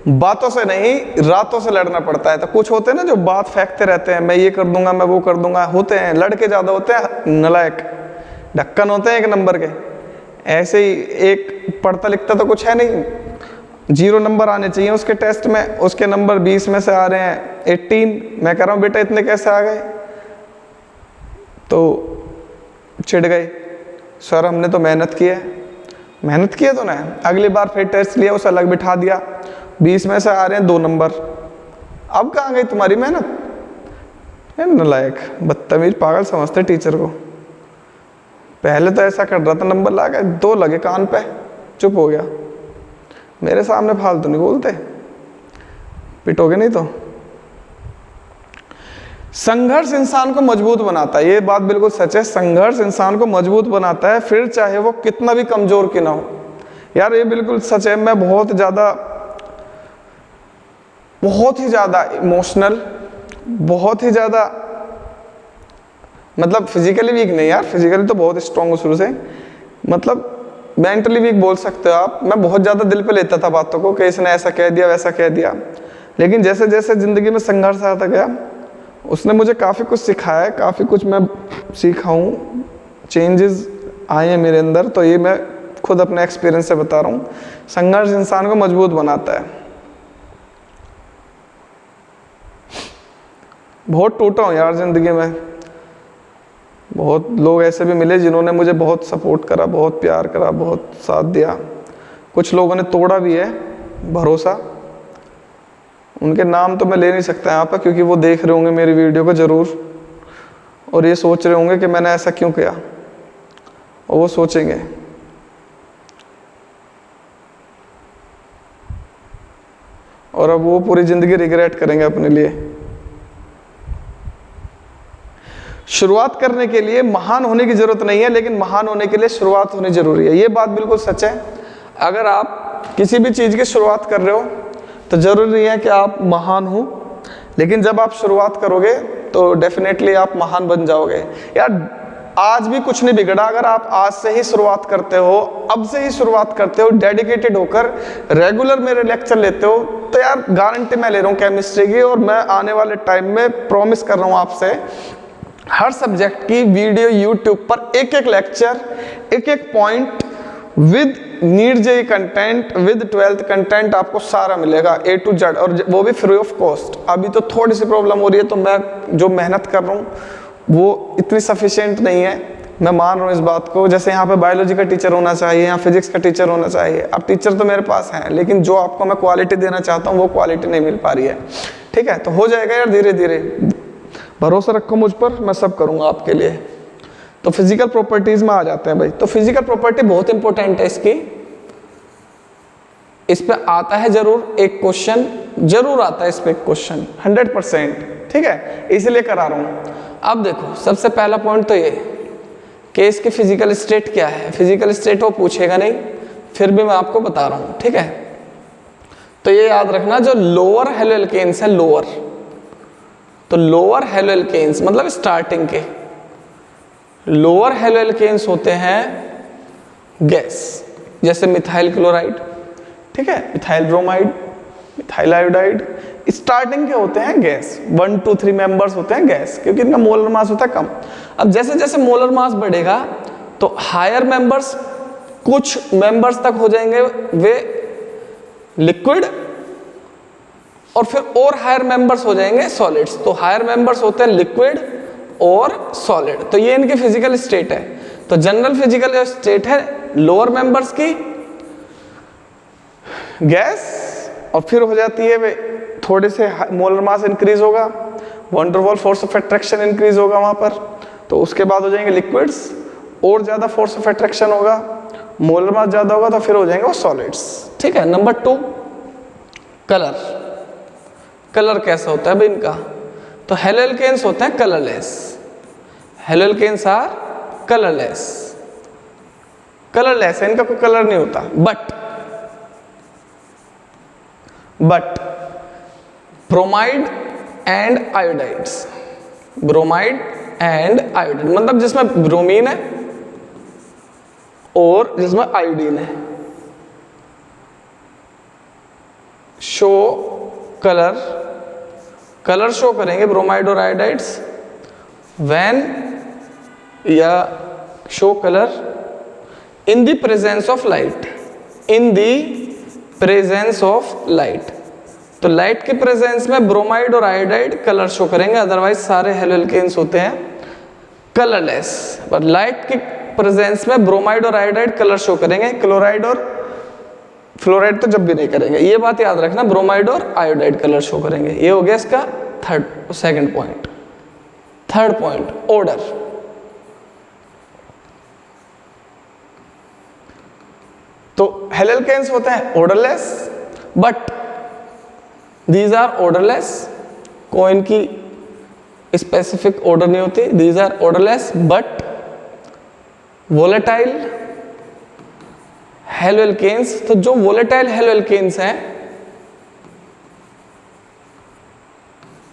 बातों से नहीं रातों से लड़ना पड़ता है। तो कुछ होते हैं ना जो बात फेंकते रहते हैं, मैं ये कर दूंगा, मैं वो कर दूंगा, होते हैं लड़के ज्यादा होते हैं नलायक, ढक्कन होते हैं 1 नंबर के। ऐसे ही एक पढ़ता लिखता तो कुछ है नहीं, 0 नंबर आने चाहिए उसके टेस्ट में, उसके नंबर 20 में से आ रहे हैं 18। मैं कह रहा हूँ बेटा इतने कैसे आ गए, तो चिढ़ गए, सर हमने तो मेहनत की है। मेहनत की है तो ना, अगली बार फिर टेस्ट लिया, उसे अलग बिठा दिया, 20 में से आ रहे हैं 2 नंबर। अब कहाँ गई तुम्हारी मेहनत? नालायक, बदतमीज, पागल समझते टीचर को। पहले तो ऐसा कर रहा था, नंबर ला के 2 लगे कान पे, चुप हो गया। मेरे सामने फालतू नहीं बोलते, पिटोगे नहीं तो। संघर्ष इंसान को मजबूत बनाता है, ये बात बिल्कुल सच है। संघर्ष इंसान को मजबूत बनाता है, फिर चाहे वो कितना भी कमजोर क्यों ना हो। यार ये बिल्कुल सच है। मैं बहुत ही ज़्यादा इमोशनल, बहुत ही ज़्यादा, मतलब फिजिकली वीक नहीं यार, फिजिकली तो बहुत स्ट्रॉन्ग हूँ शुरू से, मतलब मेंटली वीक बोल सकते हो आप। मैं बहुत ज़्यादा दिल पे लेता था बातों को कि इसने ऐसा कह दिया, वैसा कह दिया। लेकिन जैसे जैसे ज़िंदगी में संघर्ष आता गया, उसने मुझे काफ़ी कुछ सिखाया, काफ़ी कुछ मैं सीखा हूँ, चेंजेस आए हैं मेरे अंदर। तो ये मैं खुद अपने एक्सपीरियंस से बता रहा हूँ, संघर्ष इंसान को मजबूत बनाता है। बहुत टूटा हूँ यार ज़िंदगी में, बहुत लोग ऐसे भी मिले जिन्होंने मुझे बहुत सपोर्ट करा, बहुत प्यार करा, बहुत साथ दिया। कुछ लोगों ने तोड़ा भी है भरोसा, उनके नाम तो मैं ले नहीं सकता यहाँ पर, क्योंकि वो देख रहे होंगे मेरी वीडियो को ज़रूर, और ये सोच रहे होंगे कि मैंने ऐसा क्यों किया, और वो सोचेंगे। और अब वो पूरी ज़िंदगी रिग्रेट करेंगे अपने लिए। शुरुआत करने के लिए महान होने की ज़रूरत नहीं है, लेकिन महान होने के लिए शुरुआत होनी ज़रूरी है। ये बात बिल्कुल सच है। अगर आप किसी भी चीज़ की शुरुआत कर रहे हो तो ज़रूरी नहीं है कि आप महान हो, लेकिन जब आप शुरुआत करोगे तो डेफिनेटली आप महान बन जाओगे। यार आज भी कुछ नहीं बिगड़ा, अगर आप आज से ही शुरुआत करते हो, अब से ही शुरुआत करते हो, डेडिकेटेड होकर रेगुलर मेरे लेक्चर लेते हो, तो यार गारंटी मैं ले रहा हूँ केमिस्ट्री की, और मैं आने वाले टाइम में प्रॉमिस कर रहा हूँ आपसे, हर सब्जेक्ट की वीडियो यूट्यूब पर एक एक लेक्चर, एक एक point with NEET JEE content, with 12th content आपको सारा मिलेगा A to Z, और वो भी फ्री ऑफ कॉस्ट। अभी तो थोड़ी सी प्रॉब्लम हो रही है, तो मैं जो मेहनत कर रहा हूँ वो इतनी सफिशिएंट नहीं है, मैं मान रहा हूँ इस बात को। जैसे यहाँ पे बायोलॉजी का टीचर होना चाहिए या फिजिक्स का टीचर होना चाहिए, अब टीचर तो मेरे पास हैं, लेकिन जो आपको मैं क्वालिटी देना चाहता हूँ वो क्वालिटी नहीं मिल पा रही है। ठीक है, तो हो जाएगा यार धीरे धीरे, भरोसा रखो मुझ पर, मैं सब करूँगा आपके लिए। तो फिजिकल प्रॉपर्टीज में आ जाते हैं भाई। तो फिजिकल प्रॉपर्टी बहुत इंपॉर्टेंट है इसकी, इस पे आता है जरूर एक क्वेश्चन जरूर आता है इस पे क्वेश्चन 100%, ठीक है, इसलिए करा रहा हूँ। अब देखो सबसे पहला पॉइंट तो ये कि इसकी फिजिकल स्टेट क्या है। फिजिकल स्टेट वो पूछेगा नहीं, फिर भी मैं आपको बता रहा हूँ, ठीक है। तो ये याद रखना, जो लोअर हेलोएल्केन्स है, लोअर, तो लोअर हेलोएल्केन्स मतलब स्टार्टिंग के लोअर हेलोएल्केन्स होते हैं गैस, जैसे मिथाइल क्लोराइड, ठीक है, methyl bromide, methyl iodide, starting के होते हैं गैस। 1 2 3 मेंबर्स होते हैं गैस, क्योंकि इनका मोलर मास होता है कम। अब जैसे जैसे मोलर मास बढ़ेगा तो हायर मेंबर्स, कुछ मेंबर्स तक हो जाएंगे वे लिक्विड, और फिर और हायर मेंबर्स हो जाएंगे सॉलिड्स। तो हायर मेंबर्स होते हैं लिक्विड और सॉलिड। तो ये इनकी फिजिकल स्टेट है। तो जनरल फिजिकल स्टेट है लोअर मेंबर्स की गैस, और फिर हो जाती है वे थोड़े से मोलर मास इंक्रीज होगा, van der Waals force of attraction increase होगा वहां पर, तो उसके बाद हो जाएंगे लिक्विड्स, और ज्यादा फोर्स ऑफ अट्रैक्शन होगा, मोलर मास ज्यादा होगा, तो फिर हो जाएंगे वो सॉलिड्स, ठीक है। Number 2 colour. कलर कैसा होता है भाई इनका? तो हेलोएल्केन्स होते हैं colourless. Haloalkanes are colourless. Colourless है, इनका कोई कलर नहीं होता। But bromide and iodides, bromide and iodine मतलब जिसमें ब्रोमीन है और जिसमें आयोडीन है, शो कलर शो करेंगे ब्रोमाइड और आयोडाइड्स व्हेन, या show colour in the presence of light, in the presence of light. तो लाइट के प्रेजेंस में ब्रोमाइड और आयोडाइड कलर शो करेंगे, अदरवाइज सारे हेलोएल्केन्स होते हैं कलरलेस। पर लाइट के प्रेजेंस में ब्रोमाइड और आयोडाइड कलर शो करेंगे, क्लोराइड और फ्लोराइड तो जब भी नहीं करेंगे। ये बात याद रखना, ब्रोमाइड और आयोडाइड कलर शो करेंगे। ये हो गया इसका second point. Third point, odour. तो हेलोएल्केन्स होते हैं odourless, but these are odourless, कोई इनकी स्पेसिफिक ऑर्डर नहीं होती। These are odourless but volatile haloalkanes. तो जो वोलेटाइल हेलोएल्केन्स हैं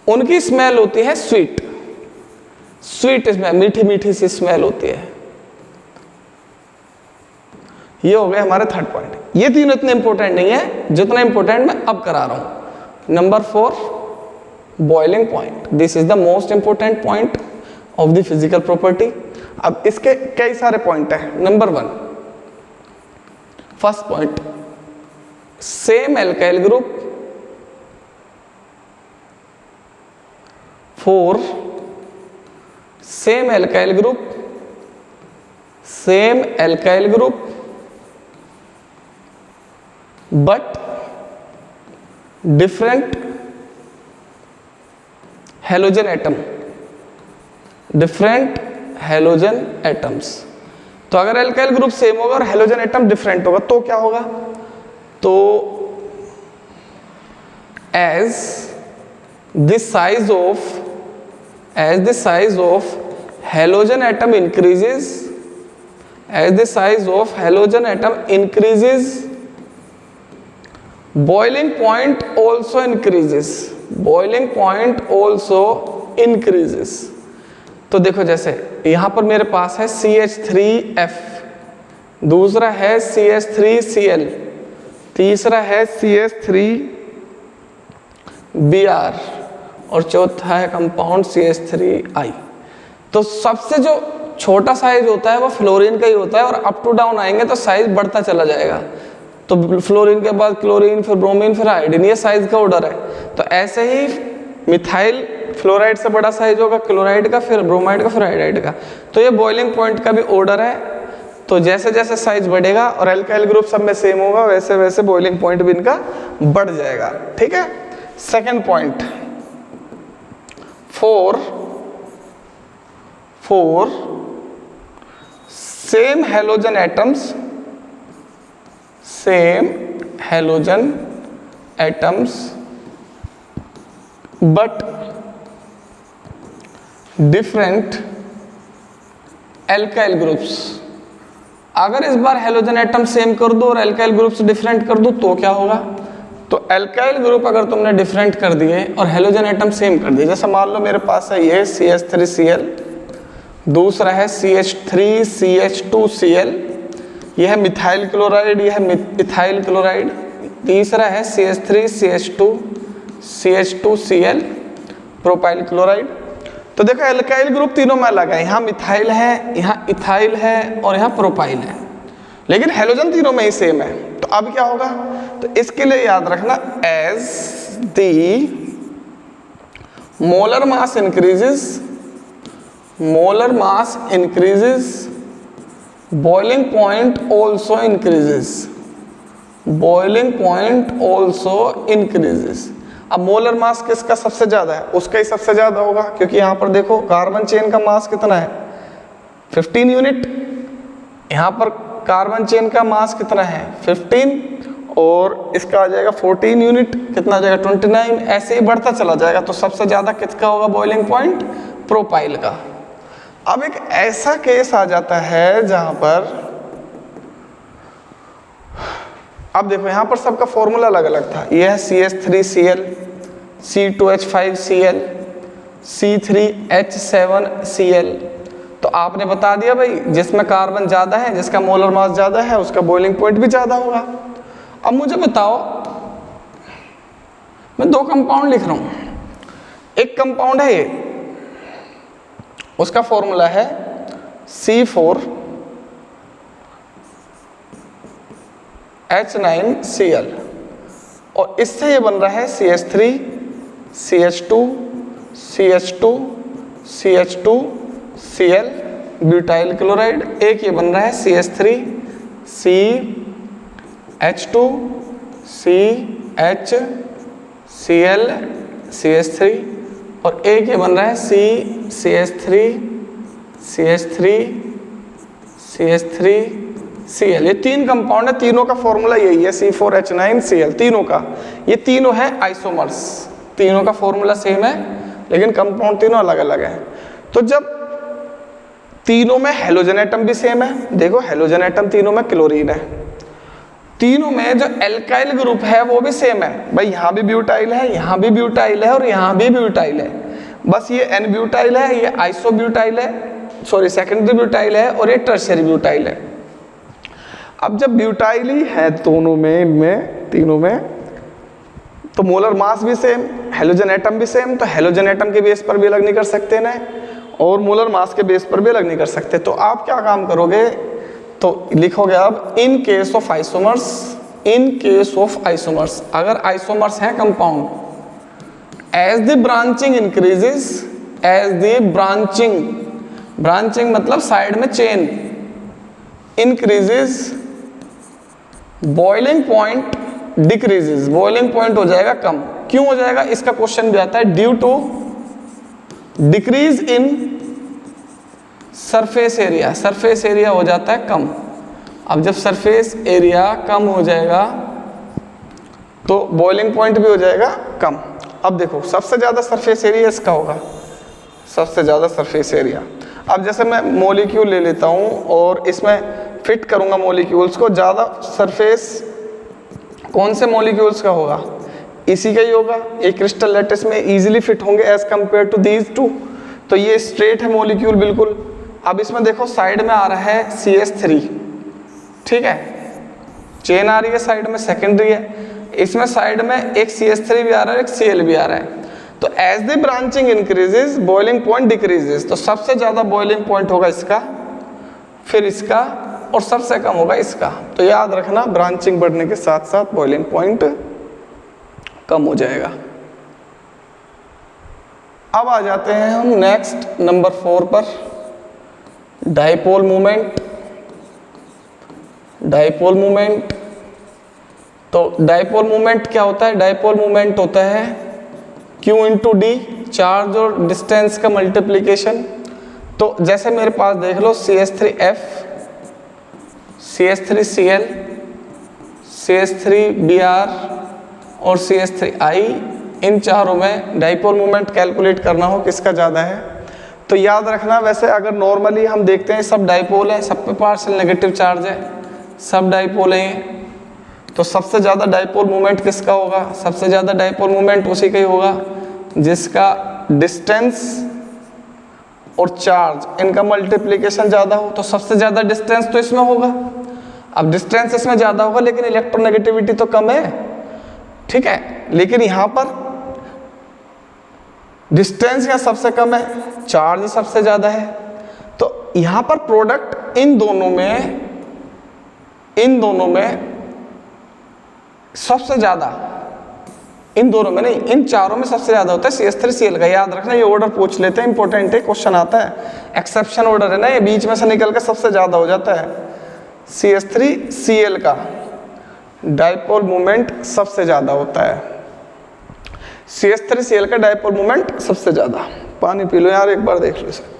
उनकी स्मेल होती है स्वीट स्मेल, मीठी मीठी सी स्मेल होती है। ये हो गए हमारे थर्ड पॉइंट। ये तीनों इतने इंपॉर्टेंट नहीं है जितना इंपॉर्टेंट मैं अब करा रहा हूं। Number 4, boiling point. This is the most important point of the physical property. अब इसके कई सारे पॉइंट है। Number 1, first point, same alkyl group 4, same alkyl group but different halogen atom, different halogen atoms। तो अगर एल्काइल ग्रुप सेम होगा और हेलोजन एटम डिफरेंट होगा तो क्या होगा? तो as the size of halogen atom increases, boiling point also increases। तो देखो जैसे यहां पर मेरे पास है CH3F, दूसरा है CH3Cl, तीसरा है CH3Br और चौथा है कंपाउंड CH3I। तो सबसे जो छोटा साइज होता है वो फ्लोरीन का ही होता है, और अप टू डाउन आएंगे तो साइज बढ़ता चला जाएगा। तो फ्लोरीन के बाद क्लोरीन, फिर ब्रोमीन, फिर आयोडीन, ये साइज का ऑर्डर है। तो ऐसे ही मिथाइल फ्लोराइड से बड़ा साइज होगा क्लोराइड का, फिर ब्रोमाइड का, फिर आयोडाइड का। तो ये बॉइलिंग पॉइंट का भी ऑर्डर है। तो जैसे जैसे साइज बढ़ेगा और एल्काइल ग्रुप सब में सेम होगा, वैसे वैसे बॉइलिंग पॉइंट भी इनका बढ़ जाएगा। ठीक है। Second point 4, same halogen atoms but different alkyl groups. अगर इस बार हेलोजन एटम सेम कर दो और एल्काइल ग्रुप्स डिफरेंट कर दो तो क्या होगा? तो एल्काइल ग्रुप अगर तुमने डिफरेंट कर दिए और हेलोजन एटम सेम कर दिए, जैसे मान लो मेरे पास है ये CH3Cl, दूसरा है CH3CH2Cl, यह है मिथाइल क्लोराइड, यह है इथाइल क्लोराइड, तीसरा है CH3CH2CH2Cl प्रोपाइल क्लोराइड। तो देखो एल्काइल ग्रुप तीनों में अलग है, यहाँ मिथाइल है, यहाँ इथाइल है और यहाँ प्रोपाइल है, लेकिन हेलोजन तीनों में ही सेम है। तो अब क्या होगा? तो इसके लिए याद रखना, as the molar mass increases boiling point also increases. अब मोलर मास किसका सबसे ज्यादा है? उसका ही सबसे ज्यादा होगा, क्योंकि यहां पर देखो कार्बन चेन का मास कितना है? 15 यूनिट। यहां पर कार्बन चेन का मास कितना है? 15, और इसका आ जाएगा 14 यूनिट, कितना आ जाएगा? 29। ऐसे ही बढ़ता चला जाएगा। तो सबसे ज्यादा किसका होगा बॉइलिंग पॉइंट? प्रोपाइल का। अब एक ऐसा केस आ जाता है जहां पर, अब देखो यहां पर सबका फॉर्मूला अलग अलग था। यह है CH3Cl, C2H5Cl, C3H7Cl। तो आपने बता दिया भाई, जिसमें कार्बन ज्यादा है, जिसका मोलर मास ज्यादा है, उसका बॉइलिंग पॉइंट भी ज्यादा होगा। अब मुझे बताओ, मैं दो कंपाउंड लिख रहा हूं। एक कंपाउंड है ये, उसका फॉर्मूला है C4H9Cl, और इससे ये बन रहा है CH3CH2CH2CH2Cl ब्यूटाइल क्लोराइड। एक ये बन रहा है CH3CH2CHCl और एक ये बन रहा है CH3CH3CH3Cl। ये तीन कंपाउंड है, तीनों का फॉर्मूला यही है C4H9Cl, तीनों का। ये तीनों है आइसोमर्स, तीनों का फॉर्मूला सेम है, लेकिन कंपाउंड तीनों अलग अलग है। तो जब तीनों में हेलोजन एटम भी सेम है, देखो हेलोजन एटम तीनों में क्लोरीन है, तीनों में जो एल्काइल ग्रुप है वो भी सेम है। भाई यहाँ भी ब्यूटाइल है, यहाँ भी ब्यूटाइल है और यहाँ भी ब्यूटाइल है। बस ये एन ब्यूटाइल है, ये आइसो ब्यूटाइल है, सॉरी सेकेंडरी ब्यूटाइल है, और ये टर्शियरी ब्यूटाइल है। अब जब ब्यूटाइल ही है दोनों में, इनमें तीनों में, तो मोलर मास भी सेम, हेलोजन एटम भी सेम, तो हेलोजन एटम के बेस पर भी अलग नहीं कर सकते ना, और मोलर मास के बेस पर भी अलग नहीं कर सकते। तो आप क्या काम करोगे? तो लिखोगे अब इन केस ऑफ आइसोमर्स, अगर आइसोमर्स हैं compound, as the branching increases, branching मतलब साइड में chain, increases, boiling point decreases, boiling point हो जाएगा कम। क्यों हो जाएगा? इसका क्वेश्चन भी आता है, due to decrease in surface area, surface area हो जाता है कम। अब जब सरफेस एरिया कम हो जाएगा तो बॉइलिंग पॉइंट भी हो जाएगा कम। अब देखो सबसे ज़्यादा सरफेस एरिया इसका होगा, सबसे ज़्यादा सरफेस एरिया। अब जैसे मैं मॉलिक्यूल ले लेता हूँ और इसमें फिट करूँगा मॉलिक्यूल्स को, ज़्यादा सरफेस कौन से मॉलिक्यूल्स का होगा? इसी का ही होगा। एक क्रिस्टल लैटिस में इजीली फिट होंगे as compare to these two. तो ये स्ट्रेट है मॉलिक्यूल बिल्कुल। अब इसमें देखो साइड में आ रहा है CH3, ठीक है, चेन आ रही है साइड में, सेकेंडरी है। इसमें साइड में एक CH3 भी आ रहा है, एक Cl भी आ रहा है। तो as the branching increases boiling point decreases, तो सबसे ज़्यादा बॉइलिंग पॉइंट होगा इसका, फिर इसका, और सबसे कम होगा इसका। तो याद रखना ब्रांचिंग बढ़ने के साथ साथ बॉइलिंग पॉइंट कम हो जाएगा। अब आ जाते हैं हम नेक्स्ट नंबर 4 पर, डाइपोल मूवमेंट। डाइपोल मूवमेंट, तो डाइपोल मूवमेंट क्या होता है? डाइपोल मूवमेंट होता है Q इंटू डी, चार्ज और डिस्टेंस का मल्टीप्लीकेशन। तो जैसे मेरे पास देख लो CH3F, CH3Cl, CH3Br और CH3I, इन चारों में डाइपोल मोमेंट कैलकुलेट करना हो किसका ज़्यादा है, तो याद रखना, वैसे अगर नॉर्मली हम देखते हैं सब डाइपोल है, सब पे पार्शियल नेगेटिव चार्ज है, सब डाइपोल है, तो सबसे ज़्यादा डाइपोल मोमेंट किसका होगा, सबसे ज़्यादा डाइपोल मोमेंट उसी का ही होगा जिसका डिस्टेंस और चार्ज इनका मल्टीप्लिकेशन ज़्यादा हो। तो सबसे ज़्यादा डिस्टेंस तो इसमें होगा, अब डिस्टेंस इसमें ज़्यादा होगा लेकिन इलेक्ट्रोनेगेटिविटी तो कम है, ठीक है, लेकिन यहाँ पर डिस्टेंस यहाँ सबसे कम है, चार्ज सबसे ज़्यादा है, तो यहाँ पर प्रोडक्ट इन दोनों में सबसे ज़्यादा, इन दोनों में नहीं, इन चारों में सबसे ज़्यादा होता है CH3Cl का। याद रखना, ये ऑर्डर पूछ लेते हैं, इंपॉर्टेंट है, क्वेश्चन आता है, एक्सेप्शन ऑर्डर है ना, ये बीच में से निकल के सबसे ज़्यादा हो जाता है। CH3Cl का डाइपोल मोमेंट सबसे ज़्यादा होता है, CH3Cl का डाइपोल मोमेंट सबसे ज़्यादा। पानी पी लो यार, एक बार देख लो इसे।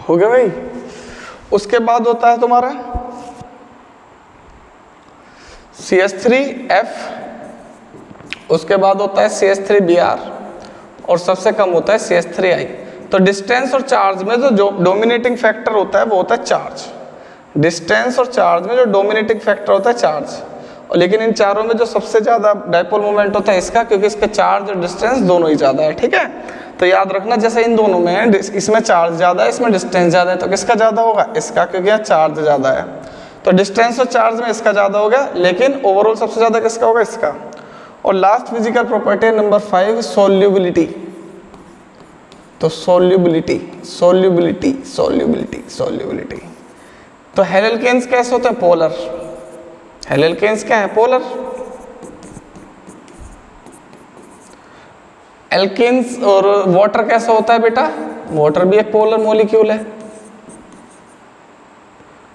हो गया भाई। उसके बाद होता है तुम्हारा CH3F, उसके बाद होता है CH3Br और सबसे कम होता है CH3I। तो डिस्टेंस और चार्ज में जो डोमिनेटिंग फैक्टर होता है वो होता है चार्ज। डिस्टेंस और चार्ज में जो डोमिनेटिंग फैक्टर होता है चार्ज, और लेकिन इन चारों में जो सबसे ज़्यादा डाइपोल मोमेंट होता है इसका, क्योंकि इसका चार्ज और डिस्टेंस दोनों ही ज़्यादा है, ठीक है। तो याद रखना, जैसे इन दोनों में है, इसमें चार्ज ज़्यादा है, इसमें डिस्टेंस ज़्यादा है, तो किसका ज़्यादा होगा, इसका, क्योंकि यहाँ चार्ज ज़्यादा है। तो डिस्टेंस और चार्ज में इसका ज़्यादा होगा, लेकिन ओवरऑल सबसे ज़्यादा किसका होगा, इसका। और last physical property number 5, solubility. तो सोल्यूबिलिटी, सोल्यूबिलिटी, सोल्यूबिलिटी, सोल्यूबिलिटी। तो हेलिकेन्स कैसे होते हैं, पोलर। हेलिकेन्स क्या है, पोलर। एल्केन्स और वाटर कैसा होता है बेटा, वाटर भी एक पोलर मॉलिक्यूल है,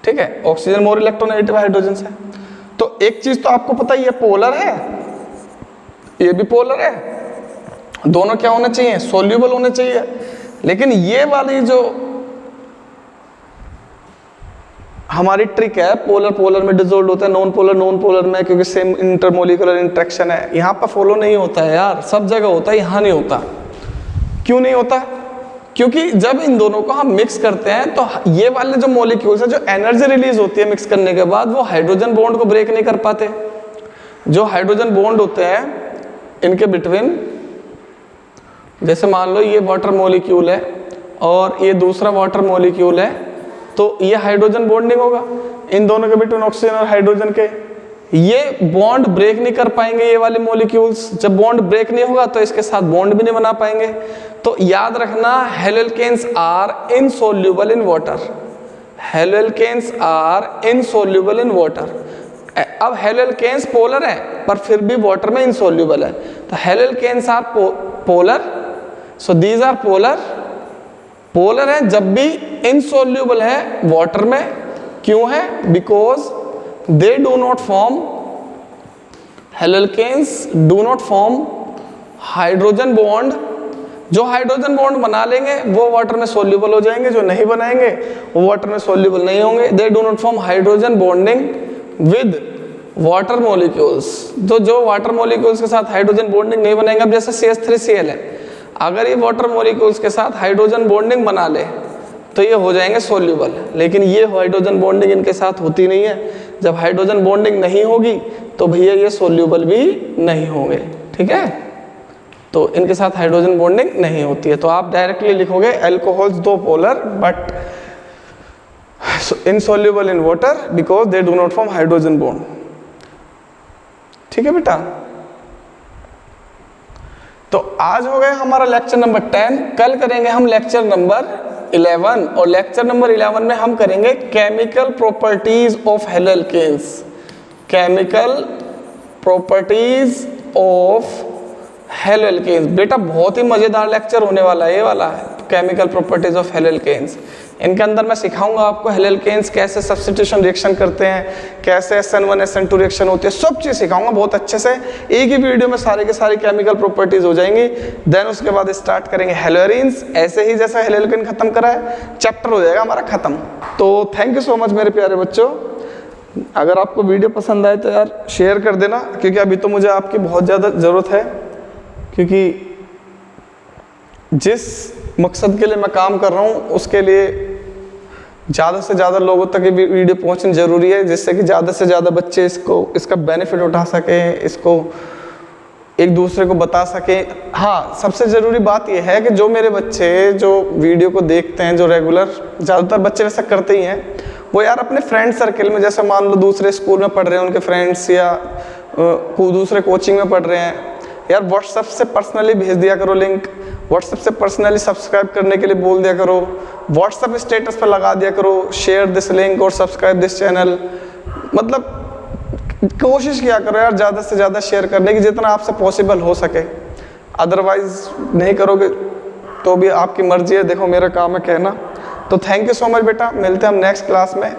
ठीक है। ऑक्सीजन मोर इलेक्ट्रोनेगेटिव हाइड्रोजन से। तो एक चीज तो आपको पता ही है, पोलर है, ये भी पोलर है, दोनों क्या होने चाहिए, सोल्यूबल होने चाहिए। लेकिन ये वाली जो हमारी ट्रिक है, पोलर पोलर में डिसॉल्व होता है, नॉन पोलर में, क्योंकि सेम इंटरमोलिकुलर इंटरेक्शन है, यहाँ पर फॉलो नहीं होता है यार, सब जगह होता है, यहाँ नहीं होता। क्यों नहीं होता, क्योंकि जब इन दोनों को हम मिक्स करते हैं तो ये वाले जो मॉलिक्यूल्स है, जो एनर्जी रिलीज होती है मिक्स करने के बाद, वो हाइड्रोजन बॉन्ड को ब्रेक नहीं कर पाते। जो हाइड्रोजन बॉन्ड होते हैं इनके बिटवीन, जैसे मान लो ये वाटर मॉलिक्यूल है और ये दूसरा वाटर मॉलिक्यूल है, तो ये हाइड्रोजन बॉन्ड नहीं होगा इन दोनों के बिटवीन, ऑक्सीजन और हाइड्रोजन के, ये बॉन्ड ब्रेक नहीं कर पाएंगे ये वाले मॉलिक्यूल्स। जब बॉन्ड ब्रेक नहीं होगा तो इसके साथ बॉन्ड भी नहीं बना पाएंगे। तो याद रखना, haloalkanes are insoluble in water, haloalkanes are insoluble in water. अब हेलोल्केन्स पोलर है पर फिर भी वाटर में इनसोल्यूबल है, तो haloalkanes are polar, so these are polar. Polar है जब भी इनसोल्यूबल है वाटर में, क्यों है, because they do not form, haloalkanes do not form hydrogen bond. जो हाइड्रोजन बॉन्ड बना लेंगे वो वाटर में सोल्यूबल हो जाएंगे, जो नहीं बनाएंगे वो वाटर में सोल्यूबल नहीं होंगे। दे do not form hydrogen bonding with water molecules. तो जो वाटर मॉलिक्यूल्स के साथ हाइड्रोजन बॉन्डिंग नहीं बनाएंगे, अब जैसे CH3Cl है, अगर ये वाटर मॉलिक्यूल्स के साथ हाइड्रोजन बॉन्डिंग बना ले तो ये हो जाएंगे सोल्यूबल, लेकिन ये हाइड्रोजन बॉन्डिंग इनके साथ होती नहीं है। जब हाइड्रोजन बॉन्डिंग नहीं होगी तो भैया ये सोल्यूबल भी नहीं होंगे, ठीक है। तो इनके साथ हाइड्रोजन बॉन्डिंग नहीं होती है। तो आप डायरेक्टली लिखोगे अल्कोहल्स दो polar but insoluble in water because they do not form hydrogen bond. ठीक है बेटा, तो आज हो गया हमारा लेक्चर नंबर 10। कल करेंगे हम लेक्चर नंबर 11 और लेक्चर नंबर 11 में हम करेंगे chemical properties of haloalkanes. Chemical properties of haloalkanes बेटा बहुत ही मजेदार लेक्चर होने वाला है, ये वाला है केमिकल प्रॉपर्टीज ऑफ हेलोल्केन्स। इनके अंदर मैं सिखाऊंगा आपको हेलोल्केन्स कैसे सब्स्टिट्यूशन रिएक्शन करते हैं, कैसे SN1 SN2 रिएक्शन होती है, सब चीज़ सिखाऊंगा बहुत अच्छे से। एक ही वीडियो में सारे के सारी केमिकल प्रॉपर्टीज हो जाएंगी। देन उसके बाद स्टार्ट करेंगे हेलोरीन्स। ऐसे ही जैसा हेलोल्केन खत्म करा है चैप्टर हो जाएगा हमारा खत्म। तो थैंक यू सो मच मेरे प्यारे बच्चों। अगर आपको वीडियो पसंद आए तो यार शेयर कर देना, क्योंकि अभी तो मुझे आपकी बहुत ज़्यादा ज़रूरत है, क्योंकि जिस मकसद के लिए मैं काम कर रहा हूँ उसके लिए ज़्यादा से ज़्यादा लोगों तक ये वीडियो पहुँचनी ज़रूरी है, जिससे कि ज़्यादा से ज़्यादा बच्चे इसका बेनिफिट उठा सकें, इसको एक दूसरे को बता सकें। हाँ, सबसे ज़रूरी बात यह है कि जो मेरे बच्चे जो वीडियो को देखते हैं, जो रेगुलर, ज़्यादातर बच्चे वैसा करते ही हैं, वो यार अपने फ्रेंड सर्कल में, जैसे मान लो दूसरे स्कूल में पढ़ रहे हैं उनके फ्रेंड्स या दूसरे कोचिंग में पढ़ रहे हैं, यार व्हाट्सएप से पर्सनली भेज दिया करो लिंक, व्हाट्सएप से पर्सनली सब्सक्राइब करने के लिए बोल दिया करो, व्हाट्सएप स्टेटस पर लगा दिया करो शेयर दिस लिंक और सब्सक्राइब दिस चैनल। मतलब कोशिश किया करो यार ज़्यादा से ज़्यादा शेयर करने की, जितना आपसे पॉसिबल हो सके। अदरवाइज नहीं करोगे तो भी आपकी मर्जी है, देखो मेरा काम है कहना। तो थैंक यू सो मच बेटा, मिलते हैं हम नेक्स्ट क्लास में।